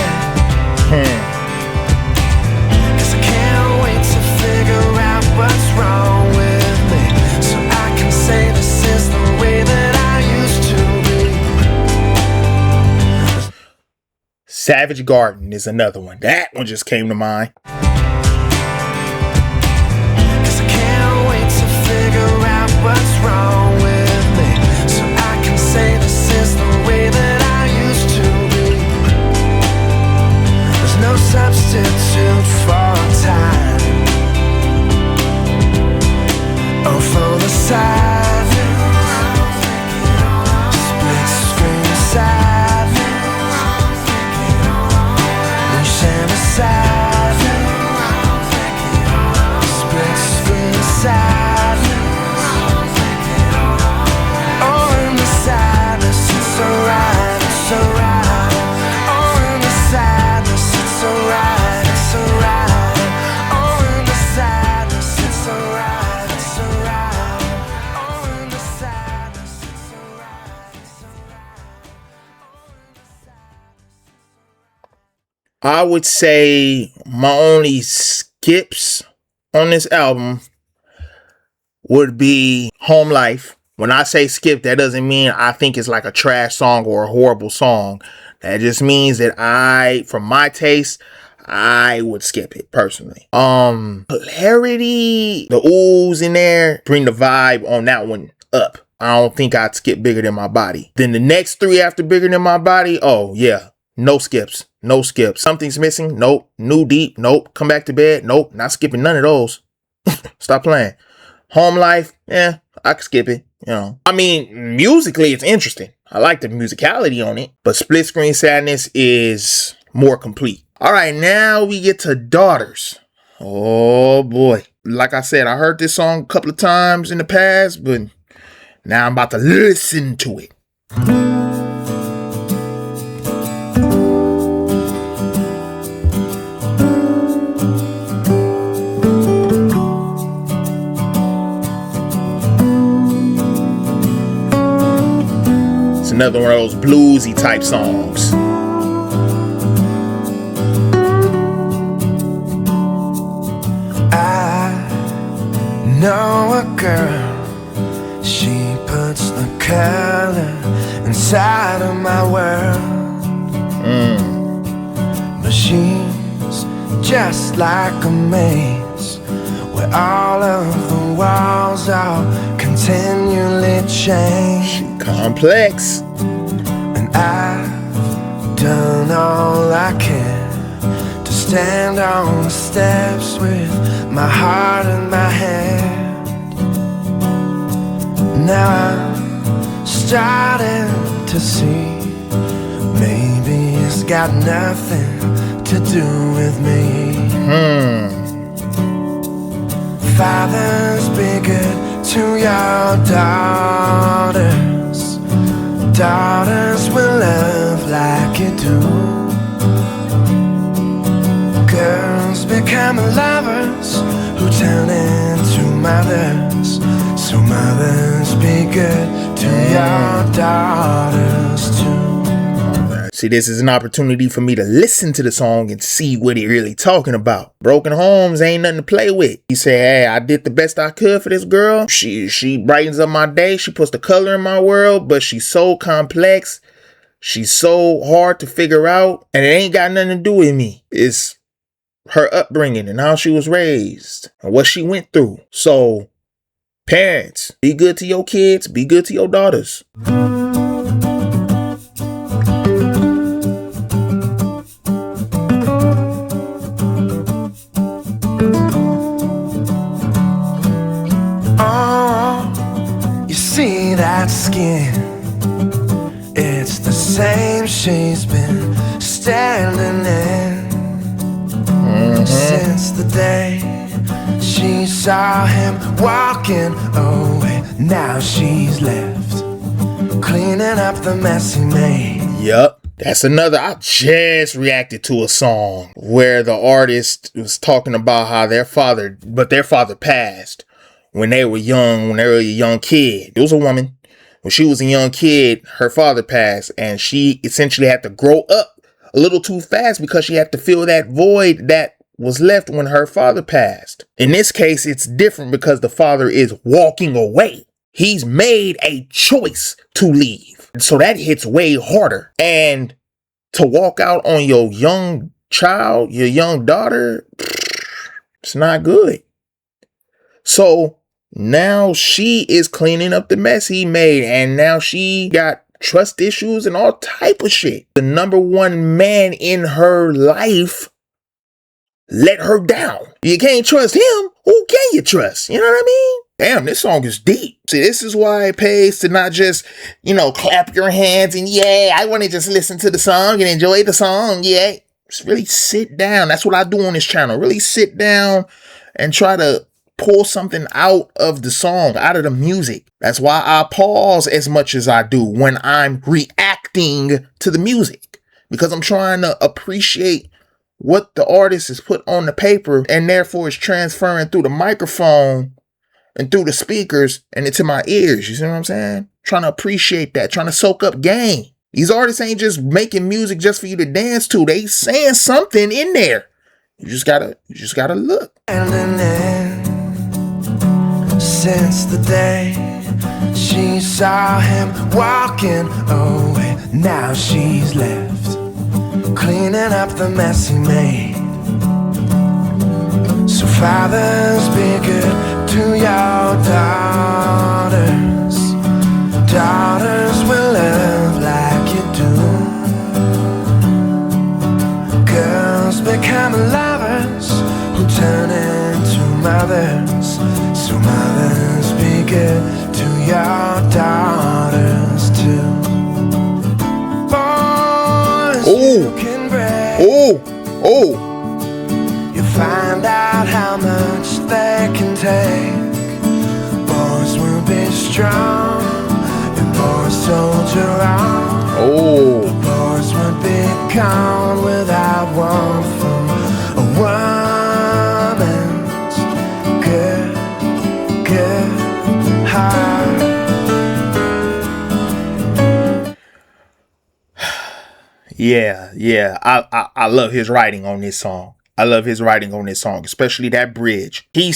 'cause I can't wait to figure out what's wrong with me, so I can say this is the way that I used to be. Savage Garden is another one. That one just came to mind. What's wrong with me, so I can say this is the way that I used to be. There's no substitute for time, or for the side view, split screen side view. We share a side view, split screen side view. It's alright, it's alright. Oh, in the sadness, it's alright, it's alright. Oh, in the sadness, it's alright, it's alright. Oh, in the sadness, it's alright, it's alright. I would say my only skips on this album would be Home Life. When I say skip, that doesn't mean I think it's like a trash song or a horrible song. That just means that for my taste, I would skip it personally. Polarity, the oohs in there, bring the vibe on that one up. I don't think I'd skip Bigger Than My Body. Then the next three after Bigger Than My Body, oh yeah, No skips. No skips. Something's missing. Nope. New deep. Nope. Come back to bed. Nope. Not skipping none of those. Stop playing. Home life. Yeah, I could skip it. You know. I mean, musically, it's interesting. I like the musicality on it. But Split Screen Sadness is more complete. All right, now we get to Daughters. Oh, boy. Like I said, I heard this song a couple of times in the past, but now I'm about to listen to it. It's another one of those bluesy type songs. Know a girl, she puts the color inside of my world. But she's just like a maze where all of the walls are continually changed. She complex. And I've done all I can to stand on the steps with my heart in my hand. Now I'm starting to see maybe it's got nothing to do with me. Fathers, be good to your daughters. Daughters will love like you do. Girls become lovers who turn into mothers. So mothers, be good to your daughters too. See, this is an opportunity for me to listen to the song and see what it really talking about. Broken homes ain't nothing to play with. He said, hey, I did the best I could for this girl. She brightens up my day. She puts the color in my world, but she's so complex. She's so hard to figure out, and it ain't got nothing to do with me. It's her upbringing and how she was raised and what she went through. So, parents, be good to your kids, be good to your daughters. Oh, you see that skin? It's the same she's been standing in. Since the day she saw him walking away. Now she's left cleaning up the mess he made. Yup. That's another. I just reacted to a song where the artist was talking about how their father passed when they were young, when they were a young kid. It was a woman. When she was a young kid, her father passed, and she essentially had to grow up a little too fast because she had to fill that void that was left when her father passed. In this case, it's different because the father is walking away. He's made a choice to leave. So that hits way harder. And to walk out on your young child, your young daughter, it's not good. So now she is cleaning up the mess he made, and now she got trust issues and all type of shit. The number one man in her life let her down. You can't trust him. Who can you trust? You know what I mean? Damn, this song is deep. See, this is why it pays to not just, clap your hands and I want to just listen to the song and enjoy the song. Yeah. Just really sit down. That's what I do on this channel. Really sit down and try to pull something out of the song, out of the music. That's why I pause as much as I do when I'm reacting to the music, because I'm trying to appreciate what the artist has put on the paper, and therefore it's transferring through the microphone and through the speakers and into my ears. You see what I'm saying? Trying to appreciate that, trying to soak up game. These artists ain't just making music just for you to dance to. They saying something in there. You just gotta look. Since the day she saw him walking away, now she's left cleaning up the mess he made. So fathers, be good to your daughters. Daughters will love like you do. So mothers, be good to your daughters too. Boys, you can break. You find out how much they can take. Boys will be strong, and boys soldier on. But boys would be gone without warmth from a woman's good heart. Yeah. I love his writing on this song. Especially that bridge. He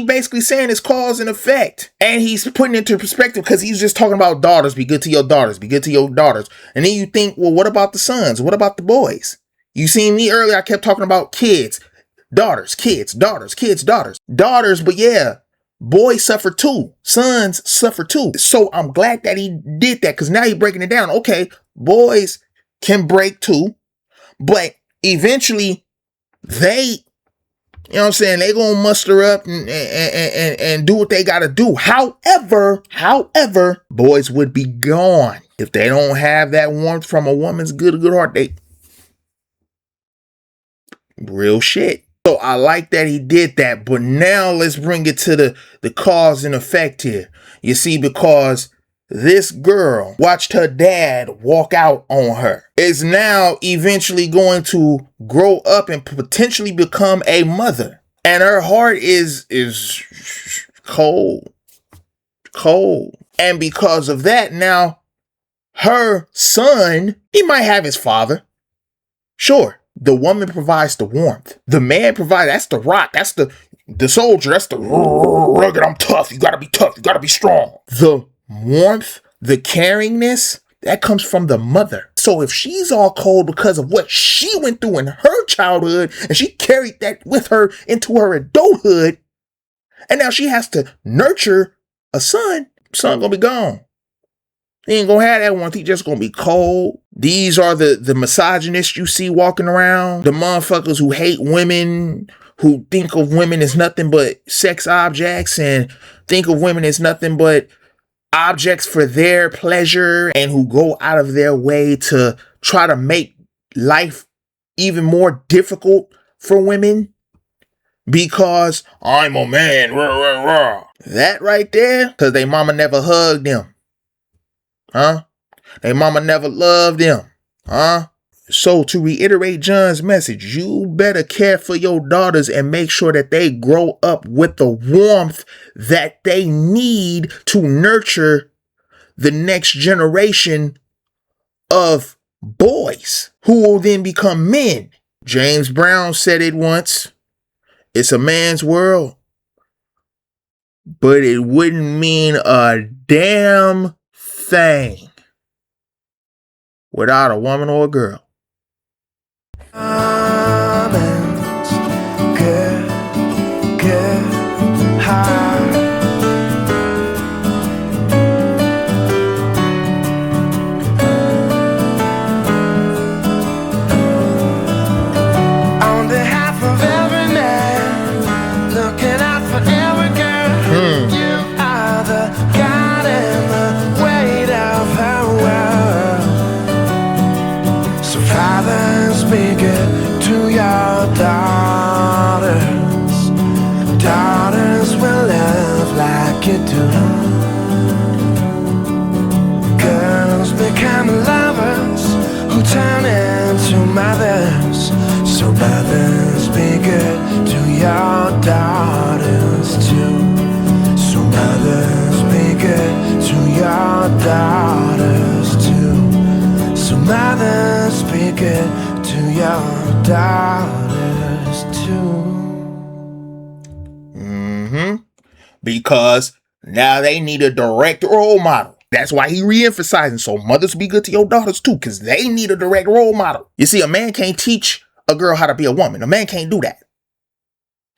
basically saying it's cause and effect. And he's putting it into perspective because he's just talking about daughters, be good to your daughters, be good to your daughters. And then you think, well, what about the sons? What about the boys? You seen me earlier, I kept talking about kids, daughters, kids, daughters, kids, daughters. Daughters, but yeah, boys suffer too. Sons suffer too. So I'm glad that he did that because now he's breaking it down. Okay, boys can break too, but eventually they, you know what I'm saying, they gonna muster up and do what they gotta do. However, boys would be gone if they don't have that warmth from a woman's good heart. They real shit. So I like that he did that, but now let's bring it to the cause and effect here. You see, because this girl watched her dad walk out on her, is now eventually going to grow up and potentially become a mother. And her heart is cold. And because of that, now her son, he might have his father. Sure, the woman provides the warmth. The man provides, that's the rock. That's the soldier. That's the rugged, I'm tough. You gotta be tough. You gotta be strong. The warmth, the caringness, that comes from the mother. So if she's all cold because of what she went through in her childhood, and she carried that with her into her adulthood, and now she has to nurture a son gonna be gone. He ain't gonna have that warmth. He just gonna be cold. These are the misogynists you see walking around, the motherfuckers who hate women, who think of women as nothing but sex objects and think of women as nothing but objects for their pleasure, and who go out of their way to try to make life even more difficult for women because I'm a man. That right there, because they mama never hugged them. They mama never loved them. So to reiterate John's message, you better care for your daughters and make sure that they grow up with the warmth that they need to nurture the next generation of boys who will then become men. James Brown said it once, it's a man's world, but it wouldn't mean a damn thing without a woman or a girl. Good heart. On behalf of every man, looking out for every girl, you are the God and the weight of her world. So fathers, be good to your daughters. Daughters will love like you do. Girls become lovers who turn into mothers. So mothers, be good to your daughters too. So mothers, be good to your daughters too. So mothers, be good to your daughters too. Because now they need a direct role model. That's why he re-emphasizing. So mothers, be good to your daughters too, because they need a direct role model. You see, a man can't teach a girl how to be a woman. A man can't do that.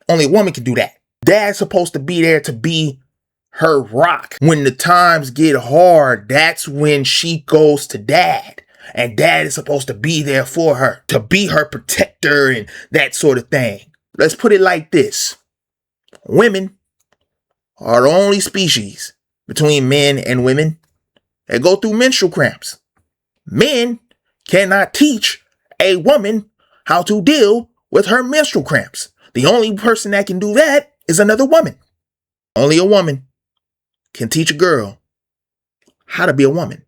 Only a woman can do that. Dad's supposed to be there to be her rock. When the times get hard, that's when she goes to dad. And dad is supposed to be there for her, to be her protector and that sort of thing. Let's put it like this. Women are the only species between men and women that go through menstrual cramps. Men cannot teach a woman how to deal with her menstrual cramps. The only person that can do that is another woman. Only a woman can teach a girl how to be a woman.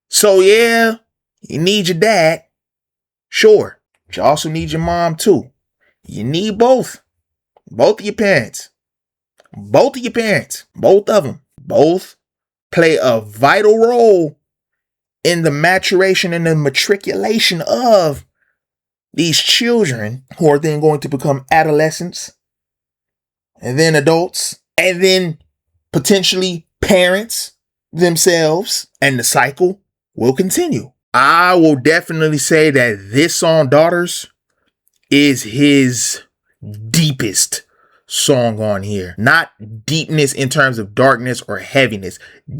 So yeah, you need your dad, sure, but you also need your mom too. You need both. Both of your parents. Both of your parents. Both of them. Both play a vital role in the maturation and the matriculation of these children who are then going to become adolescents and then adults and then potentially parents themselves, and the cycle will continue. I will definitely say that this song, Daughters, is his deepest song on here. Not deepness in terms of darkness or heaviness.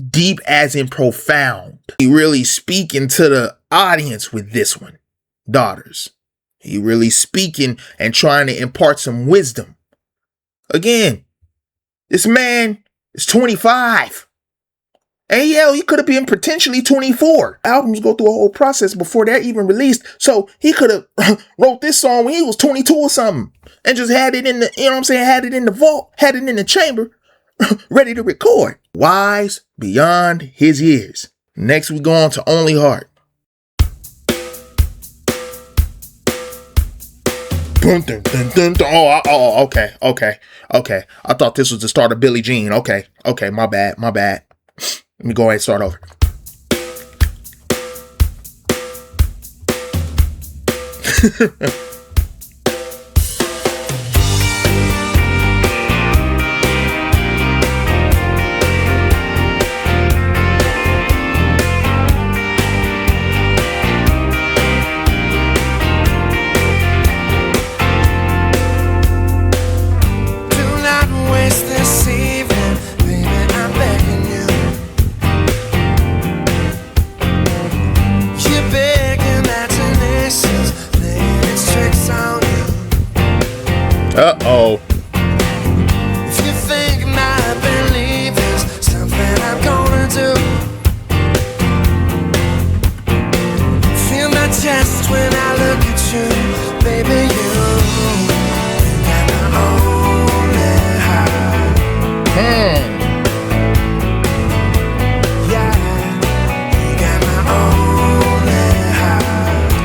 Deep as in profound. He really speaking to the audience with this one. Daughters. He really speaking and trying to impart some wisdom. Again, this man is 25. And yeah, he could have been potentially 24. Albums go through a whole process before they're even released. So he could have wrote this song when he was 22 or something. And just had it in the, you know what I'm saying, had it in the vault, had it in the chamber, ready to record. Wise beyond his years. Next we go on to Only Heart. Oh, okay. I thought this was the start of Billie Jean. Okay, my bad. Let me go ahead and start over. Uh-oh. If you think my belief is something I'm gonna do, feel my chest when I look at you, baby. You got my only heart. Yeah, you got my only heart.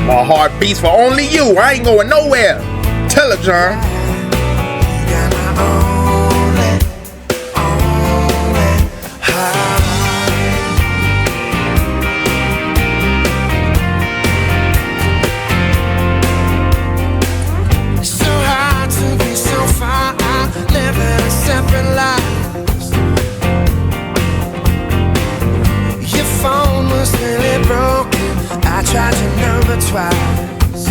My heart beats for only you. I ain't going nowhere. Tell her, John. Tried your number twice,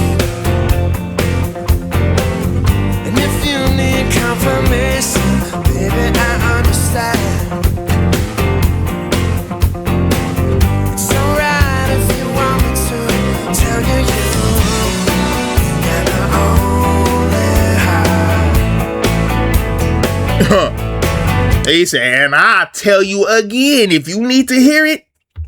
and if you need confirmation, baby, I understand. It's alright if you want me to tell you got my only heart. He said, and I'll tell you again if you need to hear it.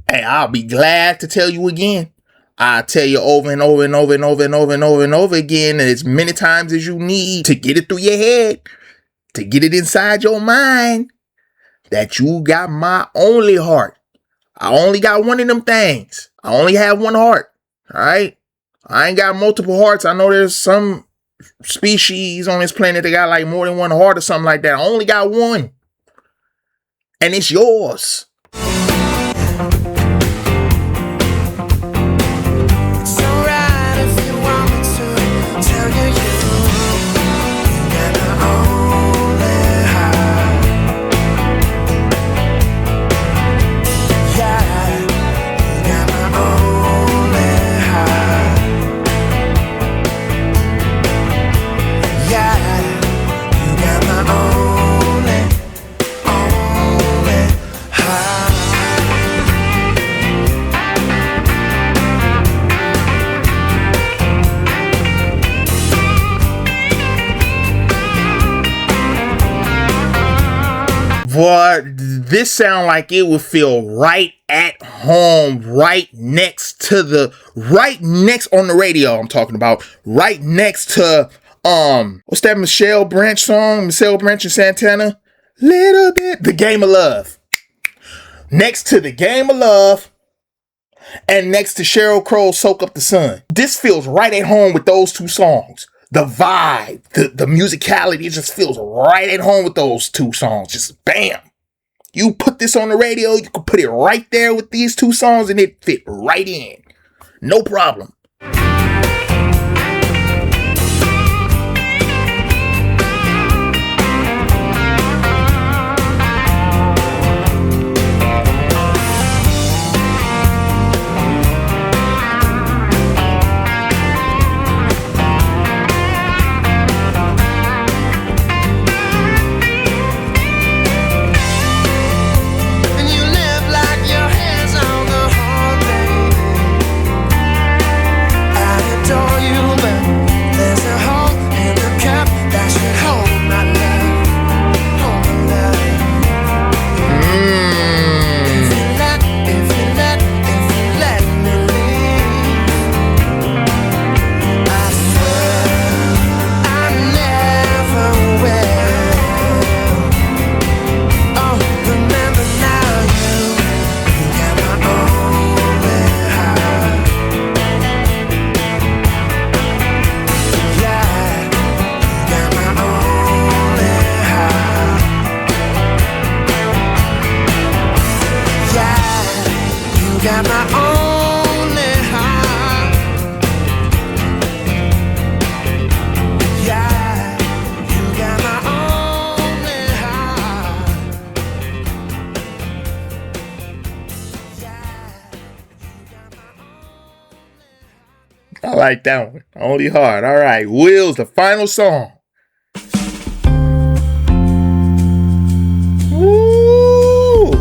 Hey, I'll be glad to tell you again. I'll tell you over and over and over and over and over and over and over again, and as many times as you need to get it through your head, to get it inside your mind, that you got my only heart. I only got one of them things. I only have one heart. All right? I ain't got multiple hearts. I know there's some species on this planet that got like more than one heart or something like that. I only got one. And it's yours. Boy, this sound like it would feel right at home, right next on the radio. I'm talking about right next to what's that Michelle Branch song? Michelle Branch and Santana, little bit. The Game of Love. Next to The Game of Love, and next to Sheryl Crow's Soak Up the Sun. This feels right at home with those two songs. The vibe, the musicality, it just feels right at home with those two songs. Just bam. You put this on the radio, you can put it right there with these two songs and it fit right in. No problem. I like that one. Only Heart. All right. Will's the final song. Woo!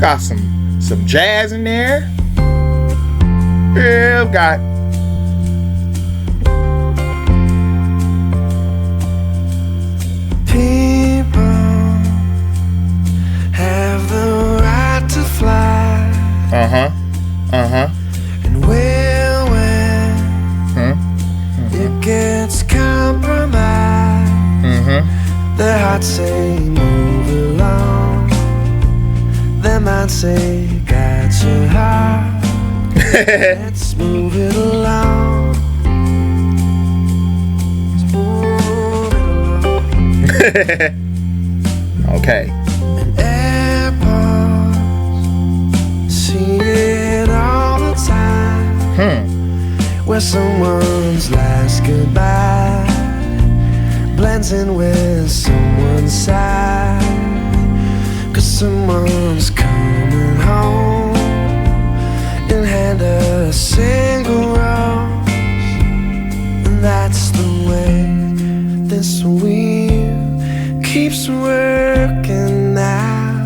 Got some jazz in there. Yeah, I've got people have the right to fly. And when it gets compromised, their hearts say move along. Their mind say guide your heart. Let's move it along. Let's move it along. Okay. And airports see it all the time. Where someone's last goodbye blends in with someone's sigh. 'Cause someone's coming home and hand a single rose. And that's the way this wheel keeps working now.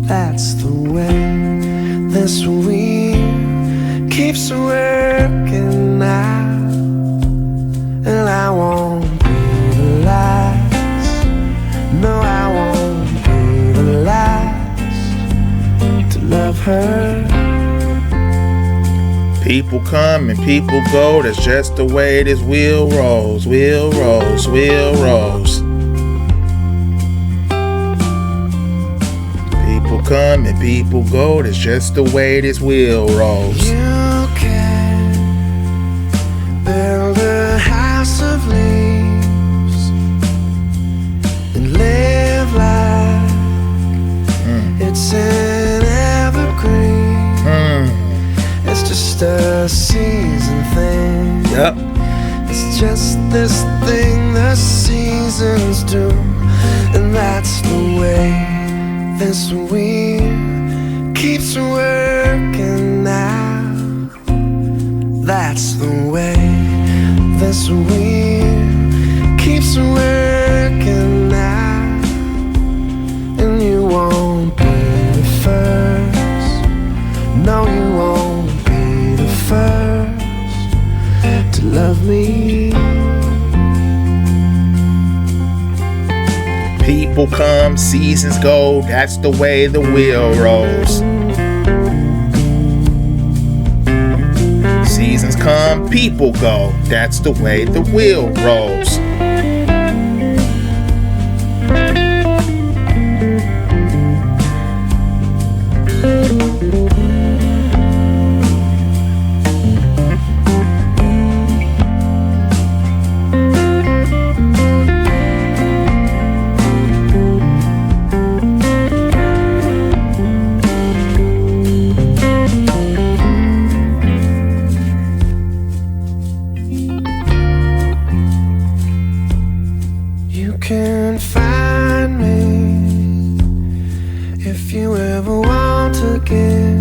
That's the way this wheel keeps working now. And I won't be the last. No, I won't be the last to love her. People come and people go. That's just the way this wheel rolls. Wheel rolls. Wheel rolls. People come and people go. That's just the way this wheel rolls. You can build a house of leaves and live like it's an evergreen. It's just a season thing. Yep. It's just this thing the seasons do. And that's the way this wheel keeps working now. That's the way this wheel keeps working now. And you won't be the first. No, you won't be the first to love me. People come, seasons go, that's the way the wheel rolls. Seasons come, people go, that's the way the wheel rolls. You can find me if you ever want to get.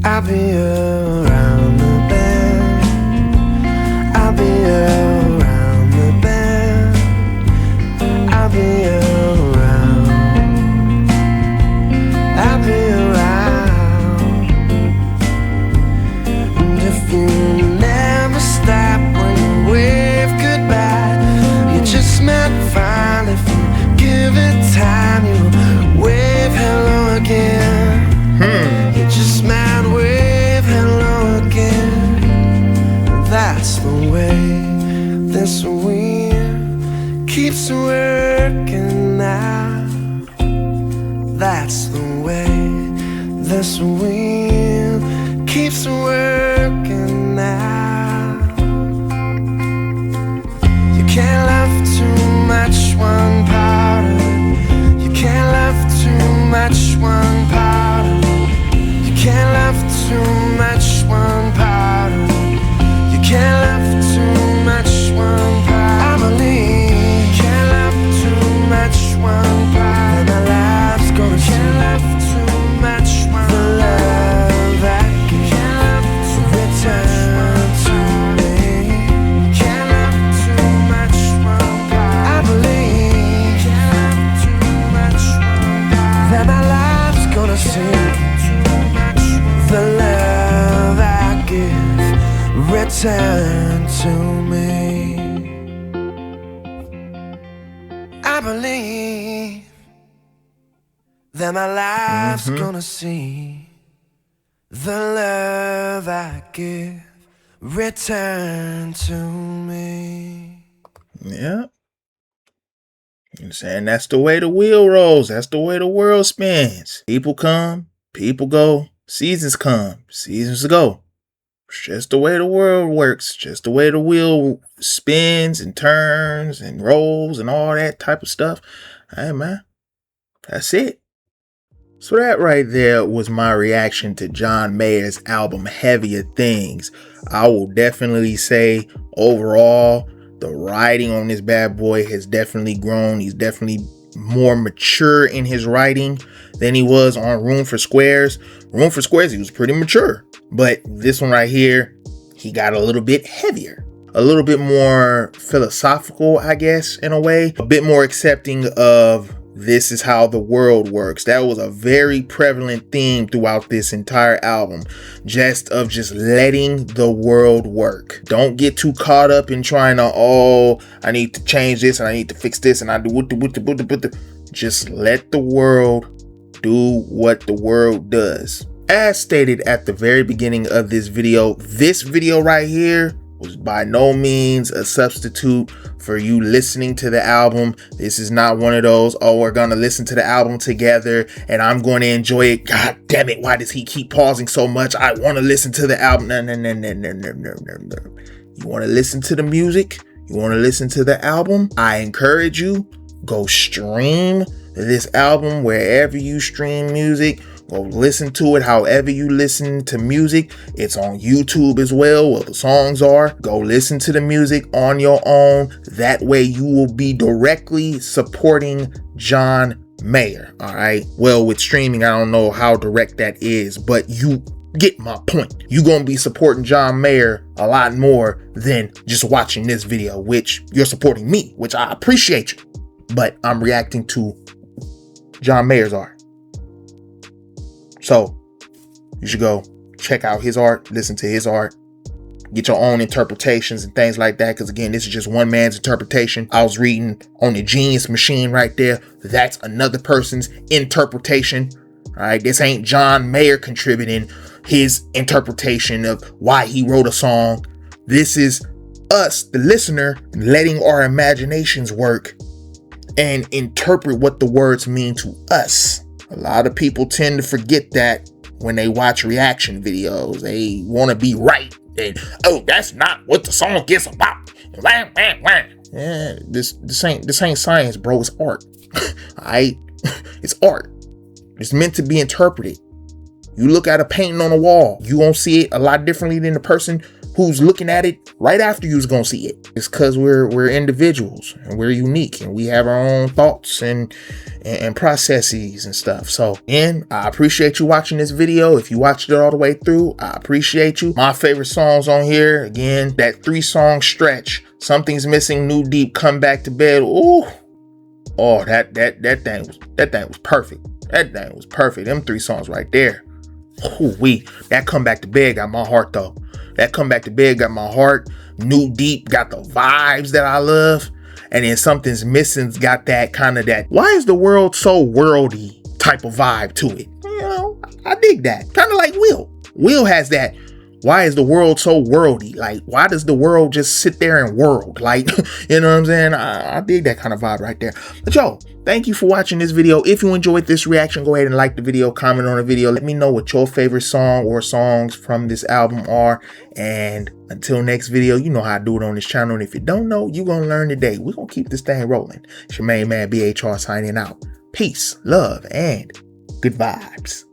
I'll be around the bend. I'll be around the bend. I'll be around. I'll be around. And if you never stop when you wave goodbye, you just might find if you give it time, you wave hello again. You just might wave hello again. That's the way this wheel keeps working now. That's the way this wheel keeps working now. You can't love too much one part of it. You can't love too much one part of it. You can't love too much one part of it. You can't love too much one part. I believe you can't love too much one part. And our lives gonna can't love too much one. The love I give can't love to return to me. Can't love too much one part. I believe can't love too much one part. That my life's gonna see. The love I give return to me. I believe that my life's gonna see the love I give return to me. Yeah. You know, saying that's the way the wheel rolls. That's the way the world spins. People come, people go, seasons come, seasons go. It's just the way the world works. Just the way the wheel spins and turns and rolls and all that type of stuff. Hey man, that's it. So that right there was my reaction to John Mayer's album Heavier Things. I will definitely say overall, the writing on this bad boy has definitely grown. He's definitely more mature in his writing than he was on Room for Squares. Room for Squares, he was pretty mature. But this one right here, he got a little bit heavier. A little bit more philosophical, I guess, in a way. A bit more accepting of this is how the world works. That was a very prevalent theme throughout this entire album. Just letting the world work. Don't get too caught up in trying to, oh, I need to change this and I need to fix this and I do what. Just let the world do what the world does. As stated at the very beginning of this video right here was by no means a substitute for you listening to the album. This is not one of those, oh, we're gonna listen to the album together and I'm going to enjoy it. God damn it, why does he keep pausing so much? I want to listen to the album. No. You want to listen to the music? You want to listen to the album? I encourage you, go stream this album wherever you stream music. Go listen to it however you listen to music. It's on YouTube as well, where the songs are. Go listen to the music on your own. That way you will be directly supporting John Mayer. All right. Well, with streaming, I don't know how direct that is, but you get my point. You're going to be supporting John Mayer a lot more than just watching this video, which you're supporting me, which I appreciate you. But I'm reacting to John Mayer's art. So you should go check out his art, listen to his art, get your own interpretations and things like that. Because again, this is just one man's interpretation. I was reading on the Genius Machine right there. That's another person's interpretation. All right, this ain't John Mayer contributing his interpretation of why he wrote a song. This is us, the listener, letting our imaginations work and interpret what the words mean to us. A lot of people tend to forget that when they watch reaction videos. They want to be right. And, oh, that's not what the song is about. Yeah, this ain't science, bro. It's art. Alright? It's art. It's meant to be interpreted. You look at a painting on a wall, you won't see it a lot differently than the person who's looking at it right after you's gonna see it. It's because we're individuals and we're unique and we have our own thoughts and processes and stuff. So again, I appreciate you watching this video. If you watched it all the way through, I appreciate you. My favorite songs on here, again, that 3-song stretch, Something's Missing, New Deep, Come Back to Bed. Ooh, oh, that thing was perfect. That thing was perfect. Them 3 songs right there. Ooh, that Come Back to Bed got my heart though. That Come Back to Bed got my heart. New Deep got the vibes that I love. And then Something's Missing's got that kind of that, why is the world so worldy type of vibe to it. You know, I dig that. Kind of like Will. Will has that, why is the world so worldy? Like, why does the world just sit there and world? Like, you know what I'm saying? I dig that kind of vibe right there. But yo, thank you for watching this video. If you enjoyed this reaction, go ahead and like the video, comment on the video. Let me know what your favorite song or songs from this album are. And until next video, you know how I do it on this channel. And if you don't know, you're going to learn today. We're going to keep this thing rolling. It's your main man, BHR, signing out. Peace, love, and good vibes.